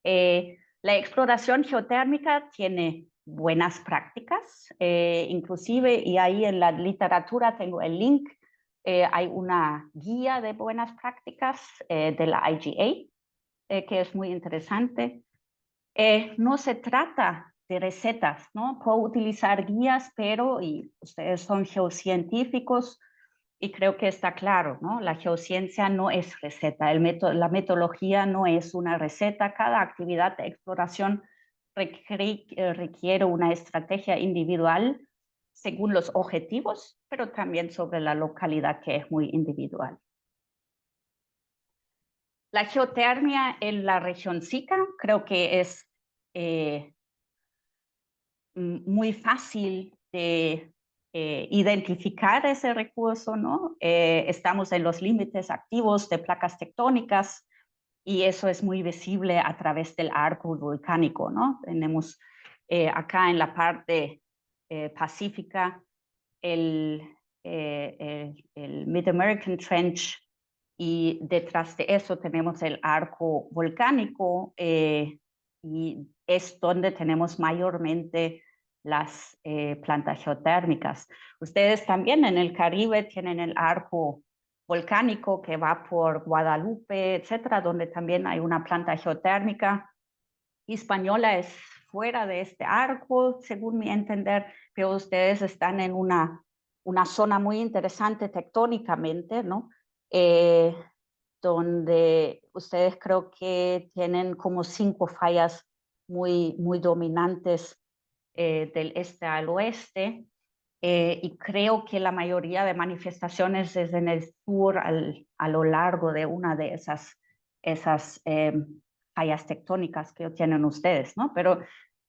La exploración geotérmica tiene buenas prácticas, inclusive, y ahí en la literatura tengo el link, hay una guía de buenas prácticas de la IGA, que es muy interesante. No se trata de recetas, ¿no? Puedo utilizar guías, pero y ustedes son geocientíficos y creo que está claro, ¿no? La geociencia no es receta, la metodología no es una receta. Cada actividad de exploración requiere una estrategia individual según los objetivos, pero también sobre la localidad que es muy individual. La geotermia en la región Sica creo que es muy fácil de identificar ese recurso, ¿no? Estamos en los límites activos de placas tectónicas y eso es muy visible a través del arco volcánico, ¿no? Tenemos acá en la parte pacífica el Mid-American Trench y detrás de eso tenemos el arco volcánico y es donde tenemos mayormente las plantas geotérmicas. Ustedes también en el Caribe tienen el arco volcánico que va por Guadalupe, etcétera, donde también hay una planta geotérmica. Hispaniola es fuera de este arco, según mi entender, pero ustedes están en una zona muy interesante tectónicamente, ¿no? Donde ustedes creo que tienen como 5 fallas muy dominantes del este al oeste. Y creo que la mayoría de manifestaciones es en el sur a lo largo de una de esas fallas tectónicas que tienen ustedes, ¿no? Pero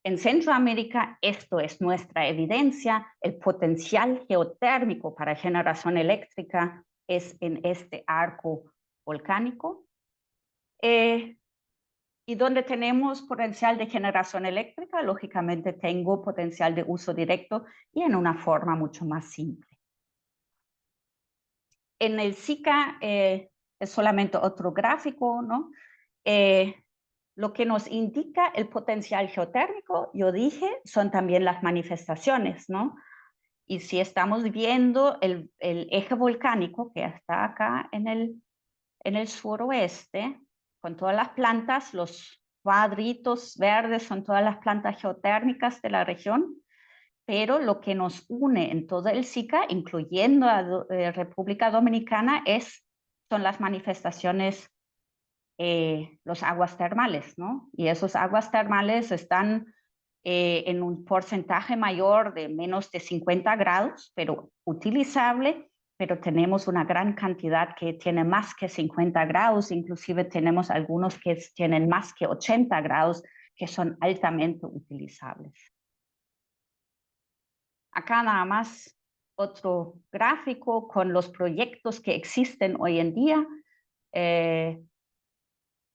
En Centroamérica, esto es nuestra evidencia, el potencial geotérmico para generación eléctrica es en este arco volcánico. Y donde tenemos potencial de generación eléctrica, lógicamente tengo potencial de uso directo y en una forma mucho más simple. En el SICA es solamente otro gráfico, ¿no? Lo que nos indica el potencial geotérmico, yo dije, son también las manifestaciones, ¿no? Y si estamos viendo el eje volcánico que está acá en el suroeste, con todas las plantas, los cuadritos verdes son todas las plantas geotérmicas de la región, pero lo que nos une en todo el SICA, incluyendo a República Dominicana, son las manifestaciones, los aguas termales, ¿no? Y esos aguas termales están en un porcentaje mayor de menos de 50 grados, pero utilizable, pero tenemos una gran cantidad que tiene más que 50 grados, inclusive tenemos algunos que tienen más que 80 grados, que son altamente utilizables. Acá nada más otro gráfico con los proyectos que existen hoy en día.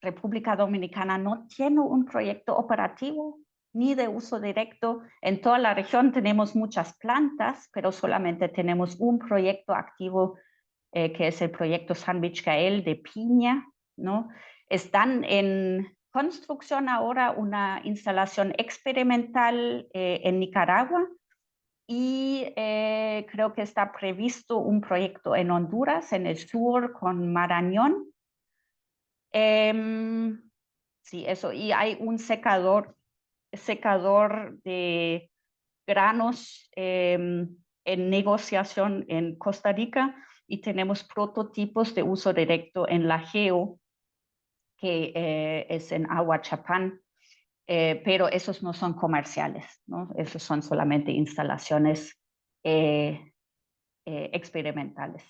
República Dominicana no tiene un proyecto operativo ni de uso directo. En toda la región tenemos muchas plantas, pero solamente tenemos un proyecto activo, que es el proyecto San Michael de piña, ¿no? Están en construcción ahora una instalación experimental en Nicaragua y creo que está previsto un proyecto en Honduras, en el sur, con Marañón. Sí, eso. Y hay un secador de granos en negociación en Costa Rica y tenemos prototipos de uso directo en La Geo, que es en Aguachapán, pero esos no son comerciales, ¿no? Esos son solamente instalaciones experimentales.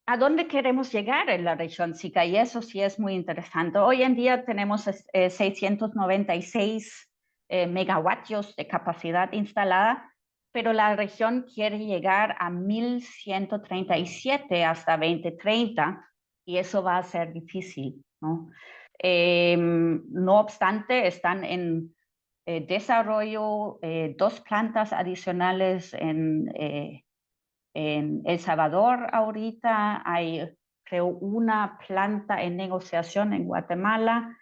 ¿A dónde queremos llegar en la región SICA? Y eso sí es muy interesante. Hoy en día tenemos 696 megavatios de capacidad instalada, pero la región quiere llegar a 1137 hasta 2030 y eso va a ser difícil, ¿no? No obstante, están en desarrollo 2 plantas adicionales en El Salvador ahorita, hay creo una planta en negociación en Guatemala,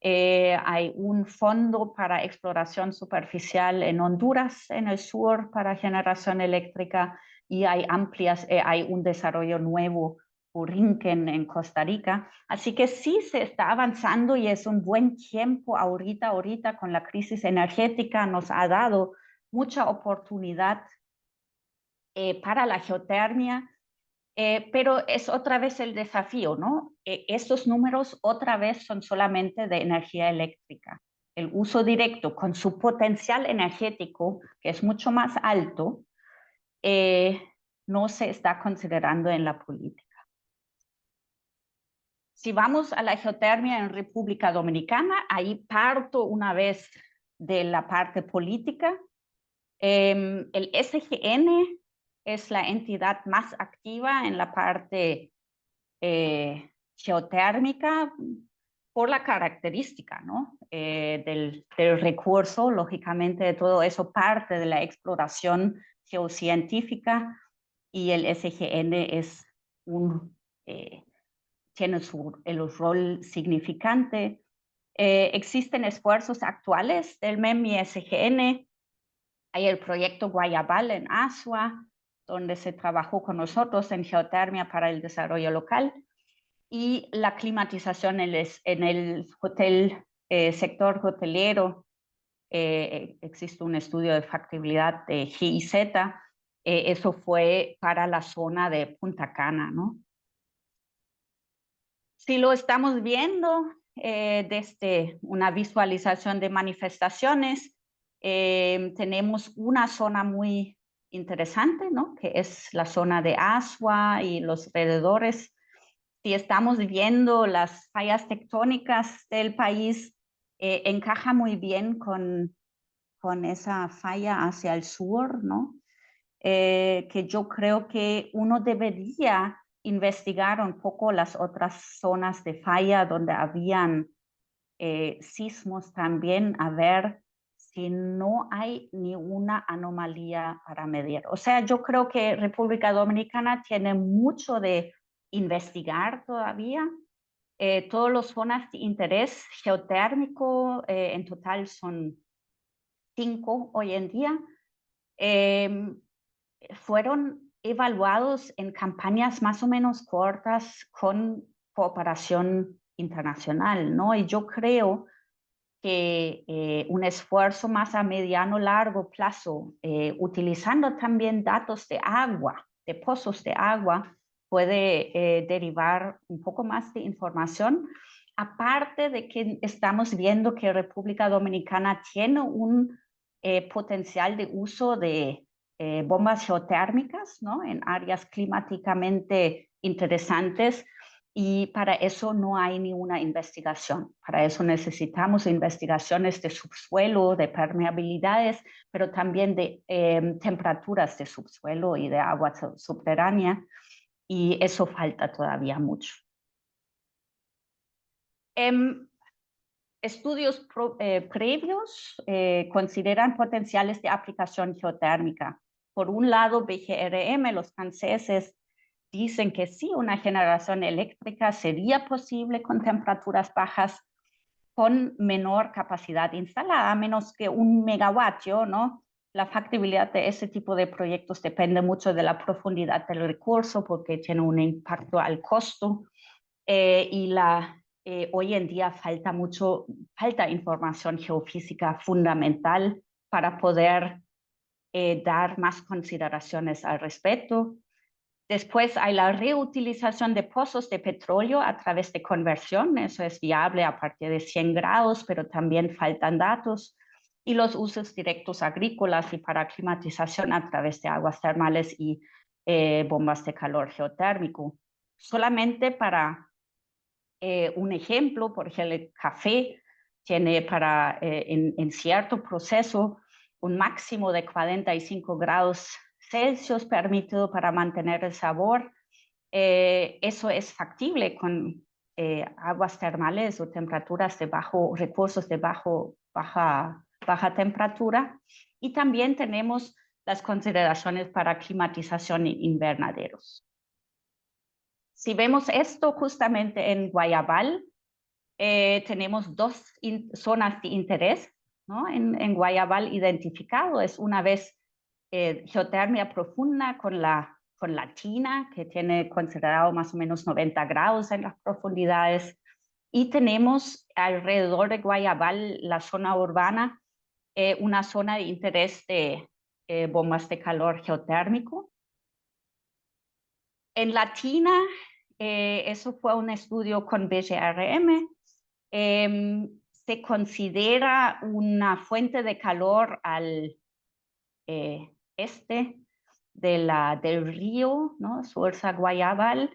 hay un fondo para exploración superficial en Honduras, en el sur, para generación eléctrica, y hay hay un desarrollo nuevo, Urinquen, en Costa Rica. Así que sí se está avanzando y es un buen tiempo ahorita con la crisis energética, nos ha dado mucha oportunidad para la geotermia, pero es otra vez el desafío, ¿no? Estos números otra vez son solamente de energía eléctrica. El uso directo con su potencial energético, que es mucho más alto, no se está considerando en la política. Si vamos a la geotermia en República Dominicana, ahí parto una vez de la parte política. El SGN es la entidad más activa en la parte geotérmica por la característica, ¿no? del recurso, lógicamente, de todo eso parte de la exploración geocientífica y el SGN es tiene el rol significante. Existen esfuerzos actuales del MEM y SGN. Hay el proyecto Guayabal en Asua, donde se trabajó con nosotros en geotermia para el desarrollo local, y la climatización en el sector hotelero. Existe un estudio de factibilidad de GIZ. Eso fue para la zona de Punta Cana, ¿no? Si lo estamos viendo desde una visualización de manifestaciones, tenemos una zona muy interesante, ¿no? Que es la zona de Asua y los alrededores. Si estamos viendo las fallas tectónicas del país, encaja muy bien con esa falla hacia el sur, ¿no? Que yo creo que uno debería investigar un poco las otras zonas de falla donde habían sismos también, a ver si no hay ni una anomalía para medir. O sea, yo creo que República Dominicana tiene mucho de investigar todavía. Todas las zonas de interés geotérmico, en total son 5 hoy en día, fueron evaluados en campañas más o menos cortas con cooperación internacional, ¿no? Y yo creo que un esfuerzo más a mediano largo plazo, utilizando también datos de agua, de pozos de agua, puede derivar un poco más de información. Aparte de que estamos viendo que República Dominicana tiene un potencial de uso de bombas geotérmicas, ¿no? En áreas climáticamente interesantes, y para eso no hay ninguna investigación. Para eso necesitamos investigaciones de subsuelo, de permeabilidades, pero también de temperaturas de subsuelo y de agua subterránea, y eso falta todavía mucho. Estudios previos consideran potenciales de aplicación geotérmica. Por un lado, BGRM, los franceses, dicen que sí, una generación eléctrica sería posible con temperaturas bajas, con menor capacidad instalada, menos que 1 megavatio, ¿no? La factibilidad de ese tipo de proyectos depende mucho de la profundidad del recurso, porque tiene un impacto al costo, y hoy en día falta información geofísica fundamental para poder dar más consideraciones al respecto. Después hay la reutilización de pozos de petróleo a través de conversión. Eso es viable a partir de 100 grados, pero también faltan datos. Y los usos directos agrícolas y para climatización a través de aguas termales y bombas de calor geotérmico. Solamente para un ejemplo, por ejemplo, el café tiene en cierto proceso un máximo de 45 grados Celsius permitido para mantener el sabor. Eso es factible con aguas termales o temperaturas de recursos de baja temperatura. Y también tenemos las consideraciones para climatización en invernaderos. Si vemos esto justamente en Guayabal, tenemos 2 zonas de interés, ¿no? En Guayabal identificado. Es una vez geotermia profunda con la tina, que tiene considerado más o menos 90 grados en las profundidades. Y tenemos alrededor de Guayabal, la zona urbana, una zona de interés de bombas de calor geotérmico. En la tina, eso fue un estudio con BGRM. Se considera una fuente de calor al este del río, ¿no? Sursa Guayabal,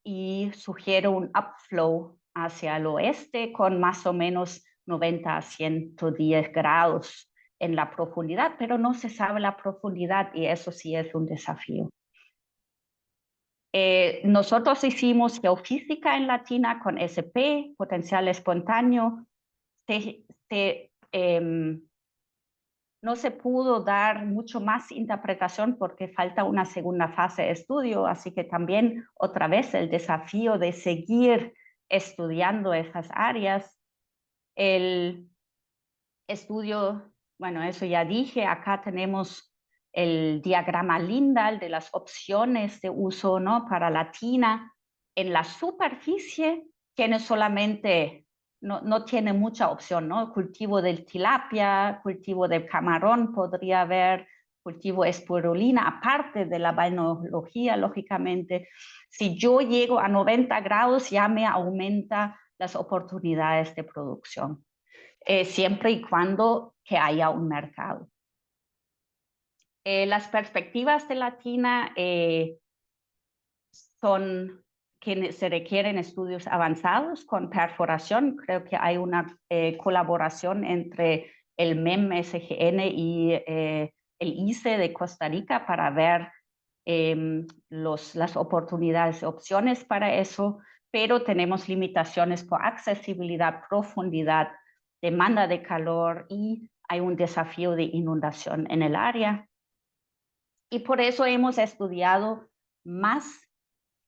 y sugiere un upflow hacia el oeste con más o menos 90 a 110 grados en la profundidad, pero no se sabe la profundidad y eso sí es un desafío. Nosotros hicimos geofísica en la tina con SP, potencial espontáneo. No se pudo dar mucho más interpretación porque falta una segunda fase de estudio, así que también otra vez el desafío de seguir estudiando esas áreas. El estudio, bueno, eso ya dije, acá tenemos el diagrama Lindahl de las opciones de uso, ¿no? Para la tina. En la superficie tiene solamente, no tiene mucha opción, ¿no? Cultivo del tilapia, cultivo del camarón, podría haber cultivo de espirulina, aparte de la balneología, lógicamente. Si yo llego a 90 grados, ya me aumenta las oportunidades de producción. Siempre y cuando que haya un mercado. Las perspectivas de la tina son que se requieren estudios avanzados con perforación. Creo que hay una colaboración entre el MEM-SGN y el ICE de Costa Rica para ver las oportunidades y opciones para eso, pero tenemos limitaciones por accesibilidad, profundidad, demanda de calor y hay un desafío de inundación en el área. Y por eso hemos estudiado más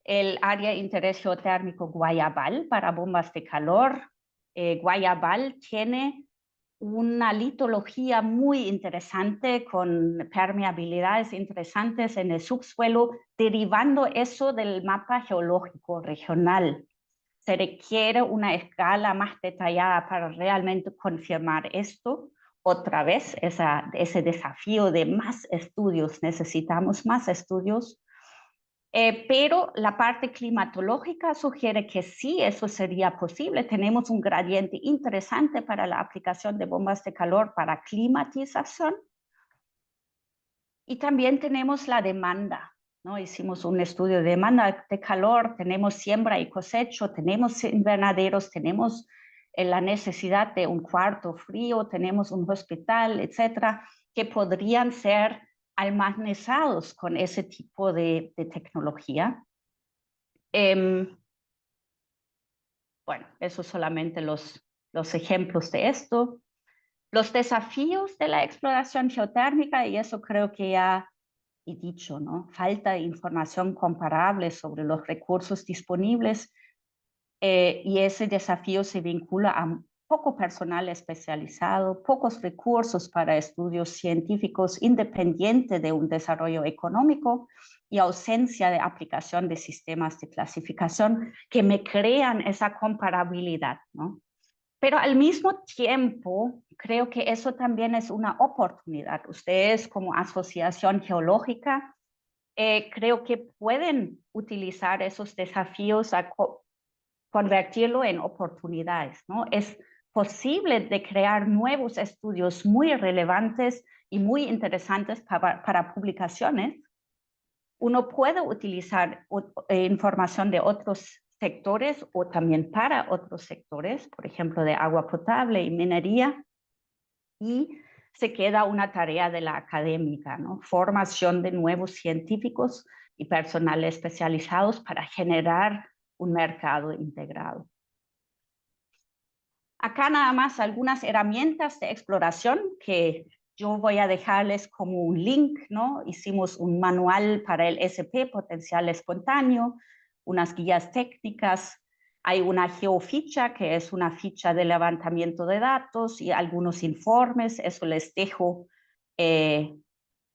el área de interés geotérmico Guayabal para bombas de calor. Guayabal tiene una litología muy interesante con permeabilidades interesantes en el subsuelo, derivando eso del mapa geológico regional. Se requiere una escala más detallada para realmente confirmar esto. Otra vez, ese desafío de más estudios, necesitamos más estudios. Pero la parte climatológica sugiere que sí, eso sería posible. Tenemos un gradiente interesante para la aplicación de bombas de calor para climatización. Y también tenemos la demanda, ¿no? Hicimos un estudio de demanda de calor, tenemos siembra y cosecho, tenemos invernaderos, tenemos la necesidad de un cuarto frío, tenemos un hospital, etcétera, que podrían ser almacenados con ese tipo de tecnología. Bueno, eso solamente los ejemplos de esto. Los desafíos de la exploración geotérmica, y eso creo que ya he dicho, ¿no? Falta de información comparable sobre los recursos disponibles y ese desafío se vincula a poco personal especializado, pocos recursos para estudios científicos independientes de un desarrollo económico y ausencia de aplicación de sistemas de clasificación que me crean esa comparabilidad, ¿no? Pero al mismo tiempo, creo que eso también es una oportunidad. Ustedes como asociación geológica, creo que pueden utilizar esos desafíos a convertirlo en oportunidades, ¿no? Es posible de crear nuevos estudios muy relevantes y muy interesantes para publicaciones. Uno puede utilizar información de otros sectores o también para otros sectores, por ejemplo, de agua potable y minería, y se queda una tarea de la académica, ¿no? Formación de nuevos científicos y personal especializados para generar un mercado integrado. Acá nada más algunas herramientas de exploración que yo voy a dejarles como un link, ¿no? Hicimos un manual para el SP, potencial espontáneo, unas guías técnicas, hay una geoficha, que es una ficha de levantamiento de datos y algunos informes, eso les dejo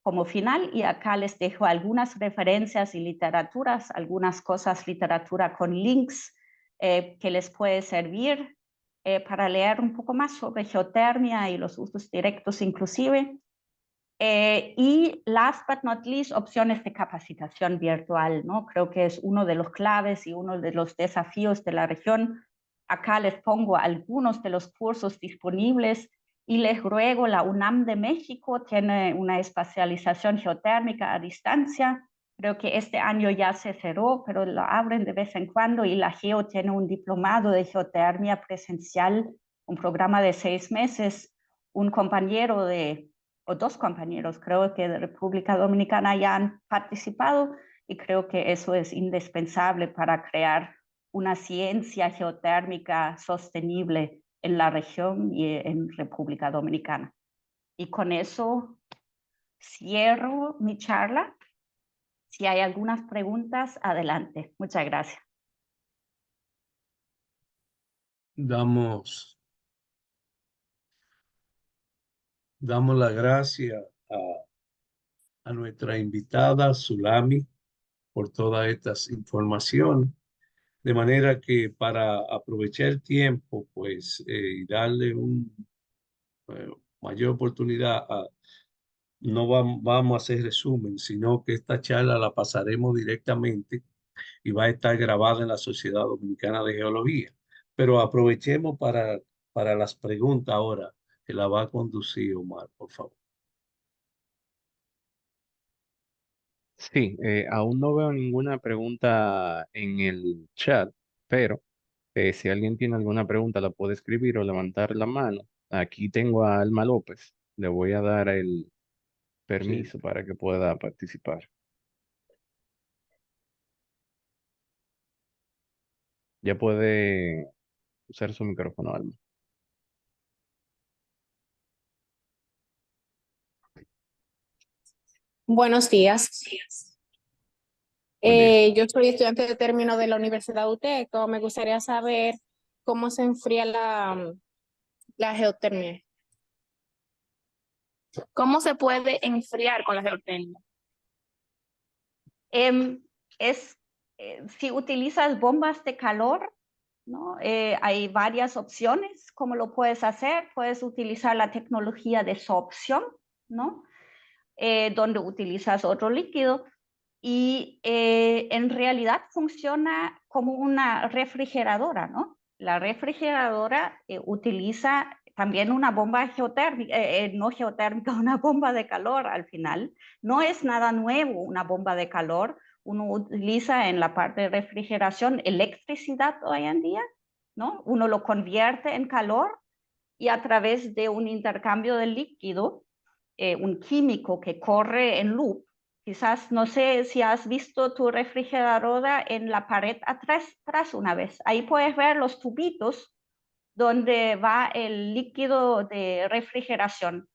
como final, y acá les dejo algunas referencias y literaturas, algunas cosas, literatura con links que les puede servir para leer un poco más sobre geotermia y los usos directos inclusive. Y last but not least, opciones de capacitación virtual, ¿no? Creo que es uno de los claves y uno de los desafíos de la región. Acá les pongo algunos de los cursos disponibles y les ruego, la UNAM de México tiene una especialización geotérmica a distancia. Creo que este año ya se cerró, pero lo abren de vez en cuando, y la GEO tiene un diplomado de geotermia presencial, un programa de 6 meses. Un compañero o 2 compañeros, creo que de República Dominicana ya han participado, y creo que eso es indispensable para crear una ciencia geotérmica sostenible en la región y en República Dominicana. Y con eso cierro mi charla. Si hay algunas preguntas, adelante. Muchas gracias. Damos las gracias a nuestra invitada Zulami por todas estas informaciones, de manera que para aprovechar el tiempo, pues, y darle una mayor oportunidad no vamos a hacer resumen, sino que esta charla la pasaremos directamente y va a estar grabada en la Sociedad Dominicana de Geología. Pero aprovechemos para las preguntas ahora, que la va a conducir Omar, por favor. Sí, aún no veo ninguna pregunta en el chat, pero si alguien tiene alguna pregunta la puede escribir o levantar la mano. Aquí tengo a Alma López. Le voy a dar el Sí. permiso para que pueda participar. Ya puede usar su micrófono, Alma. Buenos días. Buen día. Yo soy estudiante de término de la Universidad UTECO. Me gustaría saber cómo se enfría la geotermia. ¿Cómo se puede enfriar con la geotermia? Em, es, si utilizas bombas de calor, ¿no? Hay varias opciones cómo lo puedes hacer. Puedes utilizar la tecnología de sorpción, ¿no? Donde utilizas otro líquido y en realidad funciona como una refrigeradora, ¿no? La refrigeradora utiliza también una bomba geotérmica, no geotérmica, una bomba de calor al final. No es nada nuevo una bomba de calor. Uno utiliza en la parte de refrigeración electricidad hoy en día, ¿no? Uno lo convierte en calor y a través de un intercambio de líquido, un químico que corre en loop. Quizás, no sé si has visto tu refrigeradora en la pared atrás una vez. Ahí puedes ver los tubitos donde va el líquido de refrigeración.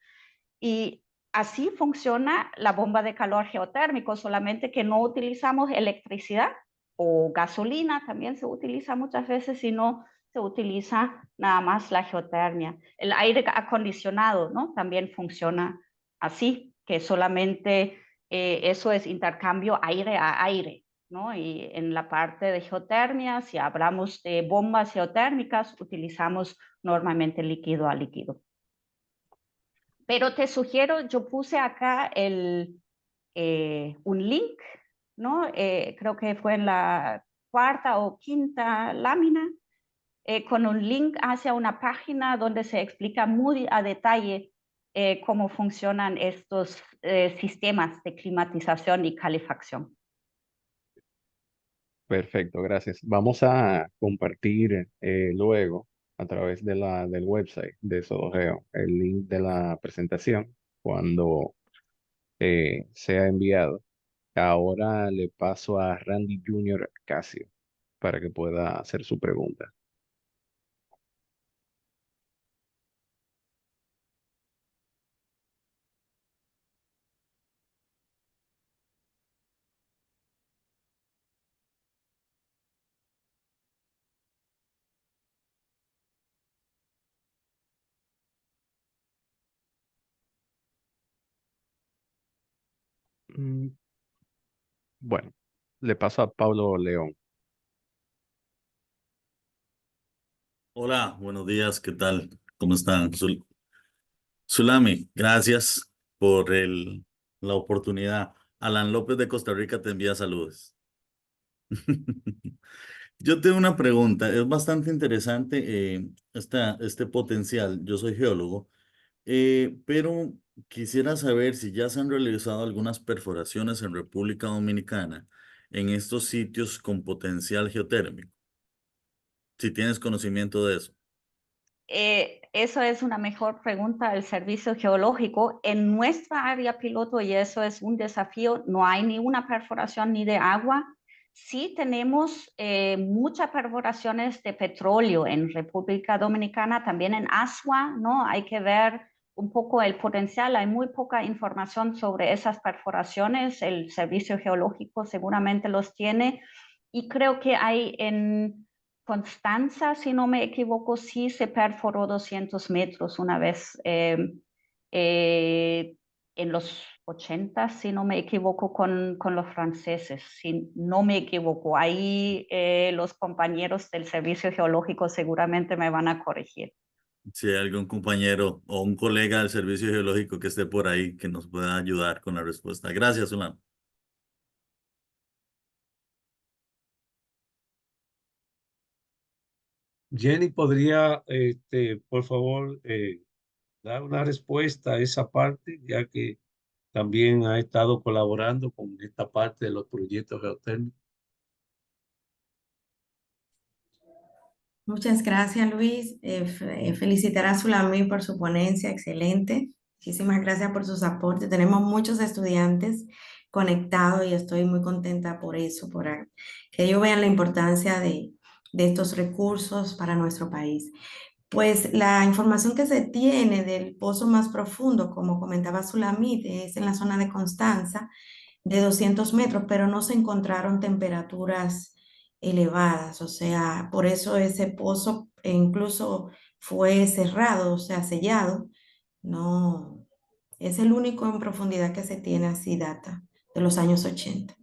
Y así funciona la bomba de calor geotérmico, solamente que no utilizamos electricidad o gasolina, también se utiliza muchas veces, sino se utiliza nada más la geotermia. El aire acondicionado, ¿no? También funciona así, que solamente eso es intercambio aire a aire, ¿no? Y en la parte de geotermia, si hablamos de bombas geotérmicas, utilizamos normalmente líquido a líquido. Pero te sugiero, yo puse acá un link, ¿no? Creo que fue en la cuarta o quinta lámina, con un link hacia una página donde se explica muy a detalle cómo funcionan estos sistemas de climatización y calefacción. Perfecto, gracias. Vamos a compartir luego a través de del website de Sodogeo el link de la presentación cuando sea enviado. Ahora le paso a Randy Junior Casio para que pueda hacer su pregunta. Mm, Bueno, le paso a Pablo León. Hola, buenos días, ¿qué tal? ¿Cómo están? Sulami, gracias por la oportunidad. Alan López de Costa Rica te envía saludos. Yo tengo una pregunta, es bastante interesante este potencial. Yo soy geólogo, pero quisiera saber si ya se han realizado algunas perforaciones en República Dominicana en estos sitios con potencial geotérmico. Si tienes conocimiento de eso. Eso es una mejor pregunta del servicio geológico. En nuestra área piloto, y eso es un desafío, no hay ni una perforación ni de agua. Sí tenemos muchas perforaciones de petróleo en República Dominicana, también en Asua, ¿no? Hay que ver un poco el potencial. Hay muy poca información sobre esas perforaciones. El servicio geológico seguramente los tiene. Y creo que hay en Constanza, si no me equivoco, sí se perforó 200 metros una vez eh, en los 80, si no me equivoco, con los franceses, si no me equivoco. Ahí los compañeros del Servicio Geológico seguramente me van a corregir. Si hay algún compañero o un colega del Servicio Geológico que esté por ahí que nos pueda ayudar con la respuesta. Gracias, Ulan. Jenny, ¿podría, por favor, dar una respuesta a esa parte, ya que también ha estado colaborando con esta parte de los proyectos geotérmicos. Muchas gracias, Luis. Felicitar a Sulamí por su ponencia, excelente. Muchísimas gracias por sus aportes. Tenemos muchos estudiantes conectados y estoy muy contenta por eso, que ellos vean la importancia de estos recursos para nuestro país. Pues la información que se tiene del pozo más profundo, como comentaba Sulamí, es en la zona de Constanza, de 200 metros, pero no se encontraron temperaturas elevadas, o sea, por eso ese pozo incluso fue cerrado, o sea, sellado. No, es el único en profundidad que se tiene así data de los años 80.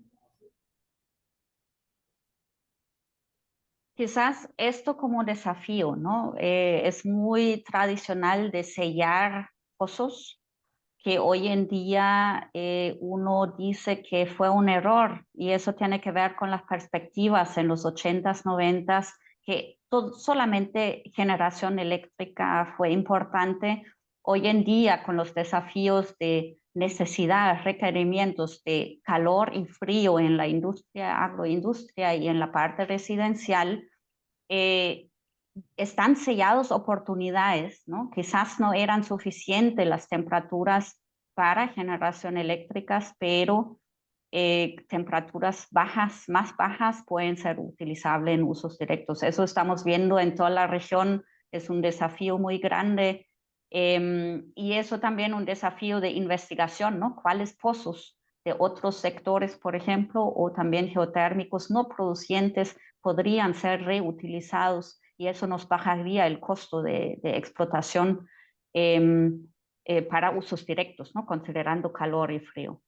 Quizás esto como desafío, ¿no? Es muy tradicional de sellar pozos que hoy en día uno dice que fue un error y eso tiene que ver con las perspectivas en los 80s, 90s, que solamente generación eléctrica fue importante. Hoy en día con los desafíos de necesidades, requerimientos de calor y frío en la industria, agroindustria y en la parte residencial, están sellados oportunidades, ¿no? Quizás no eran suficientes las temperaturas para generación eléctricas, pero temperaturas bajas, más bajas, pueden ser utilizables en usos directos. Eso estamos viendo en toda la región, es un desafío muy grande. Y eso también un desafío de investigación, ¿no? ¿Cuáles pozos de otros sectores, por ejemplo, o también geotérmicos no producientes podrían ser reutilizados y eso nos bajaría el costo de explotación para usos directos, ¿no? Considerando calor y frío.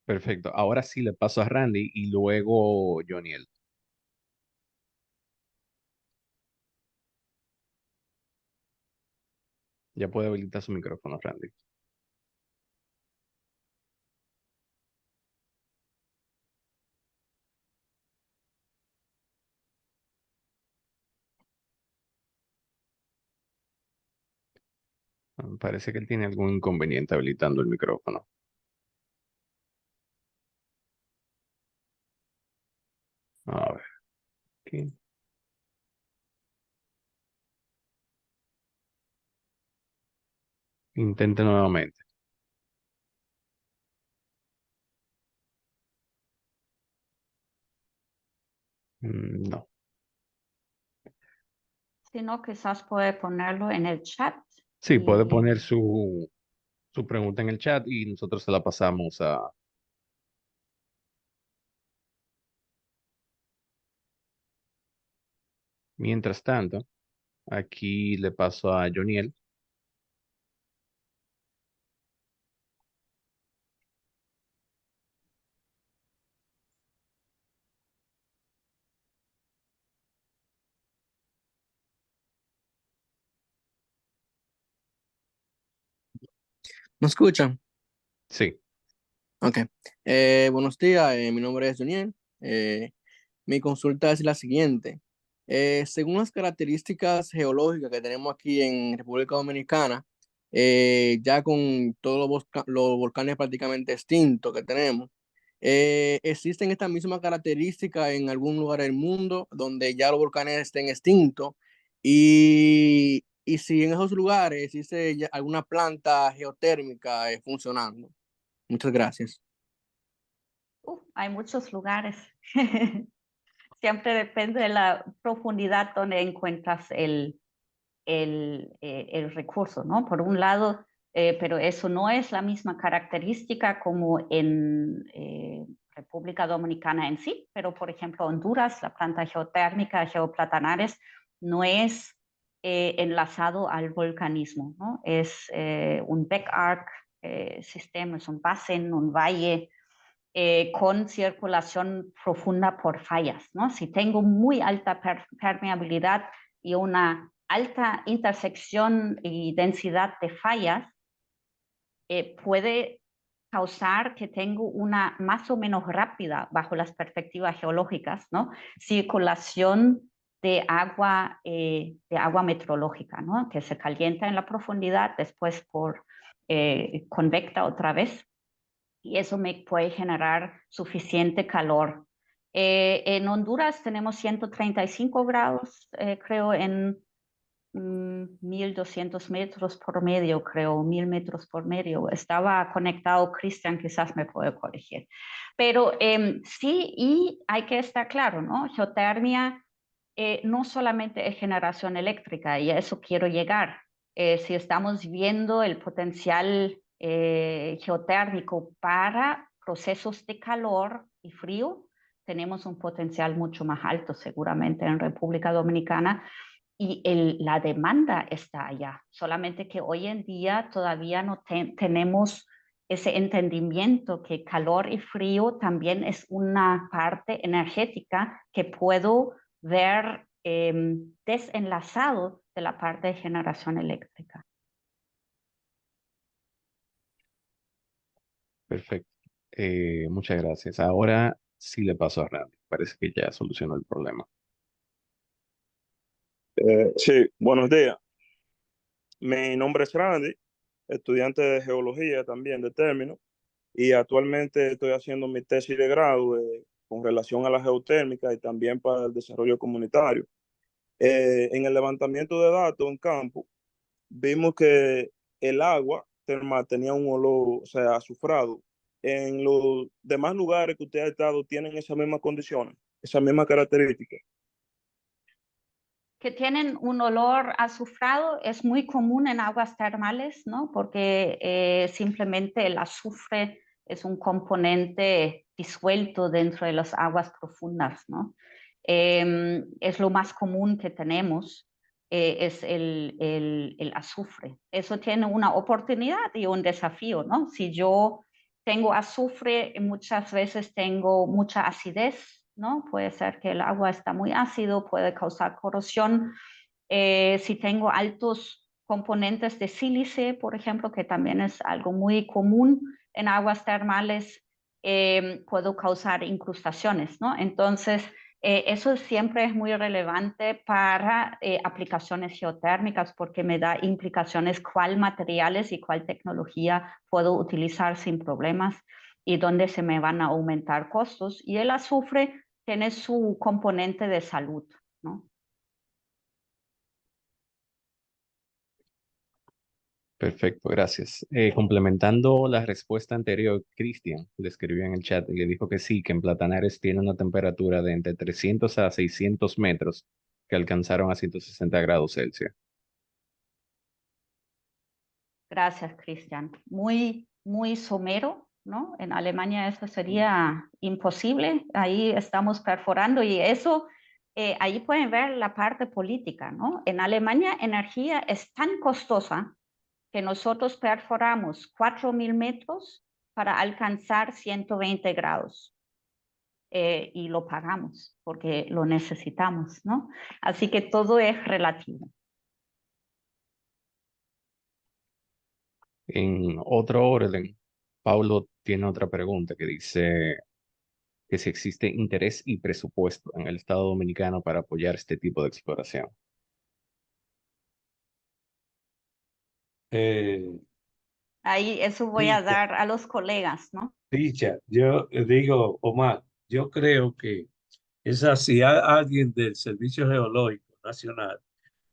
Perfecto. Ahora sí le paso a Randy y luego Joniel. Ya puede habilitar su micrófono, Randy. Parece que él tiene algún inconveniente habilitando el micrófono. A ver, aquí. Intente nuevamente. No. Si no, quizás puede ponerlo en el chat. Sí, puede Y poner su pregunta en el chat y nosotros se la pasamos a... Mientras tanto, aquí le paso a Joniel. ¿Me escuchan? Sí, Ok. Buenos días, mi nombre es Daniel. Mi consulta es la siguiente. Según las características geológicas que tenemos aquí en República Dominicana, ya con todos los volcanes prácticamente extintos que tenemos, ¿existen estas mismas características en algún lugar del mundo donde ya los volcanes estén extintos? Y si en esos lugares existe ya alguna planta geotérmica funcionando. Muchas gracias. hay muchos lugares. Siempre depende de la profundidad donde encuentras el recurso, ¿no? Por un lado, pero eso no es la misma característica como en República Dominicana en sí, pero por ejemplo Honduras, la planta geotérmica Geoplatanares, no es enlazado al volcanismo, ¿no? Es un back arc sistema, es un basen, un valle, con circulación profunda por fallas, ¿no? Si tengo muy alta permeabilidad y una alta intersección y densidad de fallas, puede causar que tengo una más o menos rápida, bajo las perspectivas geológicas, ¿no? Circulación de agua meteorológica, ¿no? Que se calienta en la profundidad, después convecta otra vez, y eso me puede generar suficiente calor. En Honduras tenemos 135 grados, creo, en 1.200 metros por medio, creo, 1.000 metros por medio. Estaba conectado, Cristian quizás me puede corregir. Pero sí, y hay que estar claro, ¿no? Geotermia no solamente es generación eléctrica, y a eso quiero llegar. Si estamos viendo el potencial geotérmico para procesos de calor y frío, tenemos un potencial mucho más alto seguramente en República Dominicana, y la demanda está allá. Solamente que hoy en día todavía no tenemos ese entendimiento que calor y frío también es una parte energética que puedo ver desenlazado de la parte de generación eléctrica. Perfecto. Muchas gracias. Ahora sí le paso a Randy. Parece que ya solucionó el problema. Sí, buenos días. Mi nombre es Randy, estudiante de geología también de término, y actualmente estoy haciendo mi tesis de grado con relación a la geotérmica y también para el desarrollo comunitario. En el levantamiento de datos en campo, vimos que el agua termal tenía un olor, o sea, azufrado. En los demás lugares que usted ha estado, ¿tienen esas mismas condiciones, esas mismas características? Que tienen un olor azufrado es muy común en aguas termales, ¿no? Porque simplemente el azufre es un componente disuelto dentro de las aguas profundas, ¿no? Es lo más común que tenemos, es el azufre. Eso tiene una oportunidad y un desafío, ¿no? Si yo tengo azufre, muchas veces tengo mucha acidez, ¿no? Puede ser que el agua está muy ácido, puede causar corrosión. Si tengo altos componentes de sílice, por ejemplo, que también es algo muy común en aguas termales, puedo causar incrustaciones, ¿no? Entonces, eso siempre es muy relevante para aplicaciones geotérmicas, porque me da implicaciones cuál materiales y cuál tecnología puedo utilizar sin problemas y dónde se me van a aumentar costos. Y el azufre tiene su componente de salud, ¿no? Perfecto, gracias. Complementando la respuesta anterior, Cristian le escribió en el chat y le dijo que sí, que en Platanares tiene una temperatura de entre 300 a 600 metros que alcanzaron a 160 grados Celsius. Gracias, Cristian. Muy, muy somero, ¿no? En Alemania eso sería imposible. Ahí estamos perforando, y eso, ahí pueden ver la parte política, ¿no? En Alemania energía es tan costosa que nosotros perforamos 4.000 metros para alcanzar 120 grados. Y lo pagamos porque lo necesitamos, ¿no? Así que todo es relativo. En otro orden, Paulo tiene otra pregunta que dice que si existe interés y presupuesto en el Estado Dominicano para apoyar este tipo de exploración. Ahí eso voy a Licha, dar a los colegas, ¿no? Licha, yo digo, Omar, yo creo que es así. Hay alguien del Servicio Geológico Nacional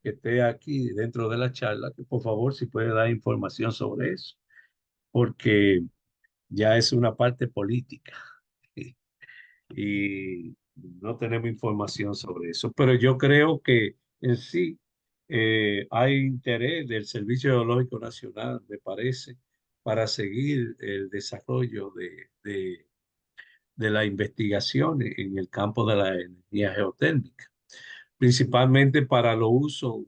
que esté aquí dentro de la charla, que por favor si puede dar información sobre eso, porque ya es una parte política y no tenemos información sobre eso. Pero yo creo que en sí hay interés del Servicio Geológico Nacional, me parece, para seguir el desarrollo de la investigación en el campo de la energía geotérmica, principalmente para los usos,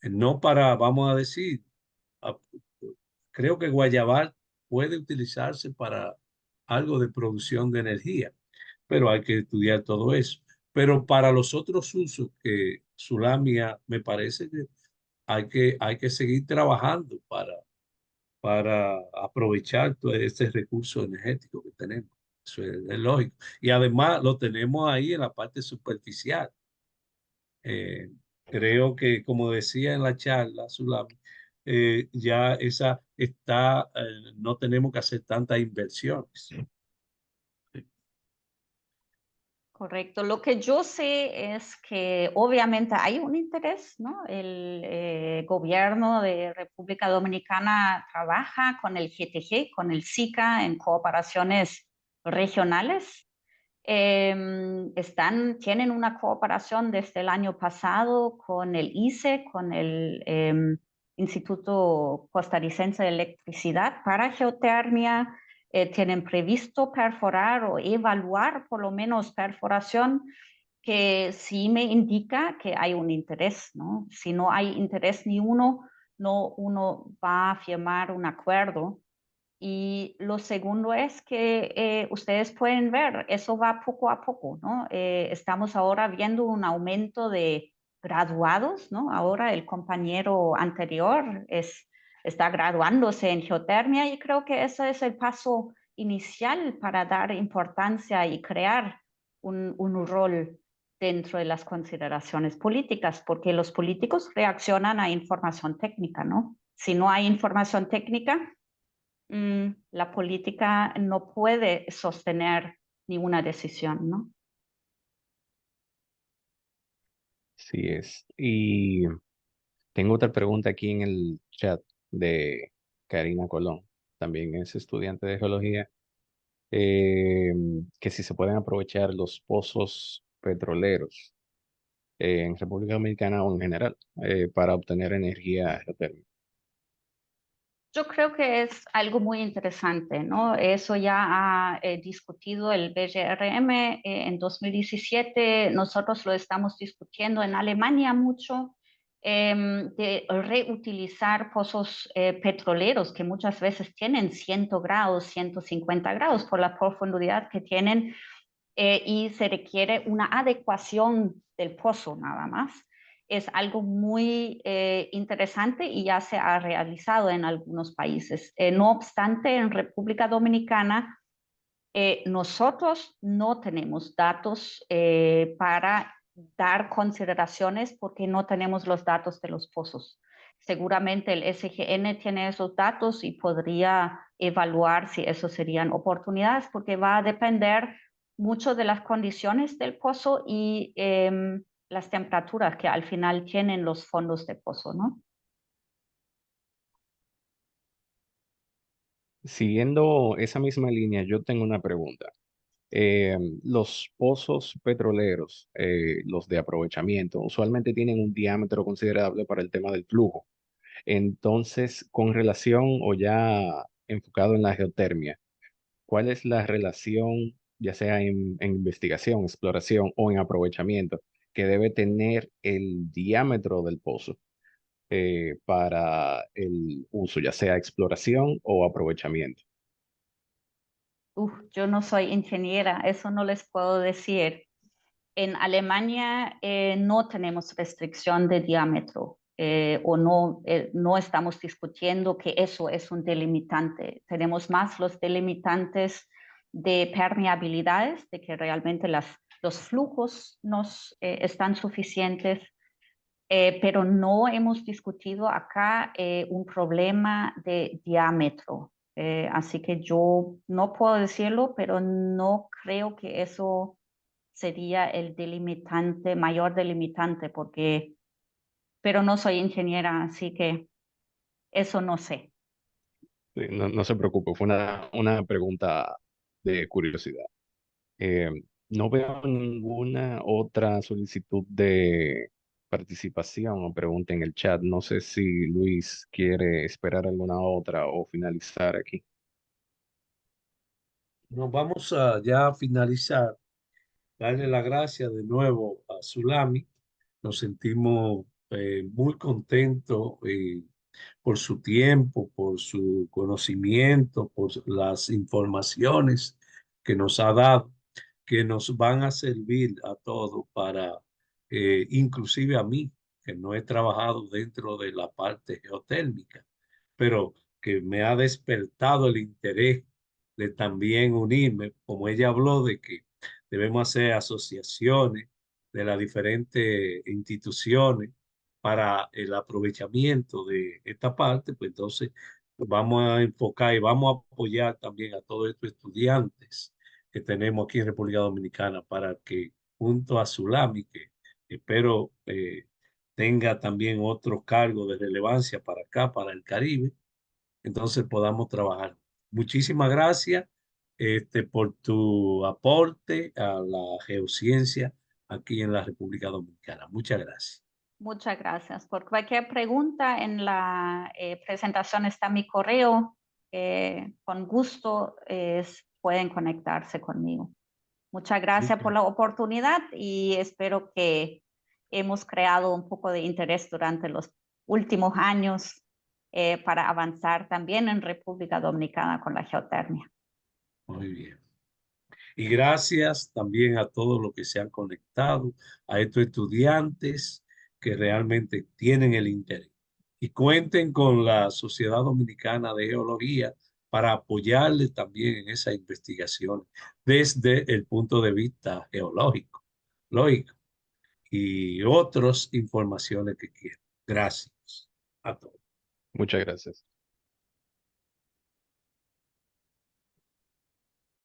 no para, vamos a decir, a- creo que Guayabal puede utilizarse para algo de producción de energía, pero hay que estudiar todo eso. Pero para los otros usos que Sulamia, me parece que hay que seguir trabajando para aprovechar todo este recurso energético que tenemos. Eso es lógico. Y además lo tenemos ahí en la parte superficial. Eh, Creo que, como decía en la charla, Zulami, ya esa está, no tenemos que hacer tantas inversiones. Correcto. Lo que yo sé es que obviamente hay un interés, ¿no? El gobierno de República Dominicana trabaja con el GTG, con el SICA en cooperaciones regionales. Tienen una cooperación desde el año pasado con el ICE, con el Instituto Costarricense de Electricidad para geotermia. Tienen previsto perforar o evaluar por lo menos perforación, que sí me indica que hay un interés, ¿no? Si no hay interés ni uno, no uno va a firmar un acuerdo. Y lo segundo es que ustedes pueden ver, eso va poco a poco, ¿no? Estamos ahora viendo un aumento de graduados, ¿no? Ahora el compañero anterior está graduándose en geotermia y creo que ese es el paso inicial para dar importancia y crear un rol dentro de las consideraciones políticas, porque los políticos reaccionan a información técnica, ¿no? Si no hay información técnica, la política no puede sostener ninguna decisión, ¿no? Sí es. Y tengo otra pregunta aquí en el chat de Karina Colón, también es estudiante de geología, eh, que si se pueden aprovechar los pozos petroleros en República Dominicana o en general para obtener energía geotérmica. Yo creo que es algo muy interesante, ¿no? Eso ya ha discutido el BGRM en 2017. Nosotros lo estamos discutiendo en Alemania mucho, de reutilizar pozos petroleros que muchas veces tienen 100 grados, 150 grados por la profundidad que tienen, y se requiere una adecuación del pozo nada más. Es algo muy interesante y ya se ha realizado en algunos países. No obstante, en República Dominicana nosotros no tenemos datos para dar consideraciones porque no tenemos los datos de los pozos. Seguramente el SGN tiene esos datos y podría evaluar si eso serían oportunidades, porque va a depender mucho de las condiciones del pozo y las temperaturas que al final tienen los fondos de pozo, ¿no? Siguiendo esa misma línea, yo tengo una pregunta. Los pozos petroleros, los de aprovechamiento, usualmente tienen un diámetro considerable para el tema del flujo. Entonces, con relación o ya enfocado en la geotermia, ¿cuál es la relación, ya sea en investigación, exploración o en aprovechamiento, que debe tener el diámetro del pozo para el uso, ya sea exploración o aprovechamiento? Yo no soy ingeniera, eso no les puedo decir. En Alemania no tenemos restricción de diámetro, o no estamos discutiendo que eso es un delimitante. Tenemos más los delimitantes de permeabilidades, de que realmente los flujos nos están suficientes, pero no hemos discutido acá un problema de diámetro. Así que yo no puedo decirlo, pero no creo que eso sería el delimitante, mayor delimitante, pero no soy ingeniera, así que eso no sé. Sí, no, no se preocupe, fue una pregunta de curiosidad. Eh, no veo ninguna otra solicitud de participación o pregunta en el chat. No sé si Luis quiere esperar alguna otra o finalizar aquí. Nos vamos a ya finalizar. Darle las gracias de nuevo a Zulami. Nos sentimos muy contentos por su tiempo, por su conocimiento, por las informaciones que nos ha dado, que nos van a servir a todos para, inclusive a mí, que no he trabajado dentro de la parte geotérmica, pero que me ha despertado el interés de también unirme, como ella habló de que debemos hacer asociaciones de las diferentes instituciones para el aprovechamiento de esta parte, pues entonces vamos a enfocar y vamos a apoyar también a todos estos estudiantes que tenemos aquí en República Dominicana para que junto a Sulami, que espero tenga también otro cargo de relevancia para acá, para el Caribe, entonces podamos trabajar. Muchísimas gracias por tu aporte a la geociencia aquí en la República Dominicana. Muchas gracias. Muchas gracias. Por cualquier pregunta en la presentación está mi correo. Con gusto pueden conectarse conmigo. Muchas gracias por la oportunidad y espero que hemos creado un poco de interés durante los últimos años para avanzar también en República Dominicana con la geotermia. Muy bien. Y gracias también a todos los que se han conectado, a estos estudiantes que realmente tienen el interés. Y cuenten con la Sociedad Dominicana de Geología para apoyarles también en esa investigación desde el punto de vista geológico, lógico, y otras informaciones que quieran. Gracias a todos. Muchas gracias.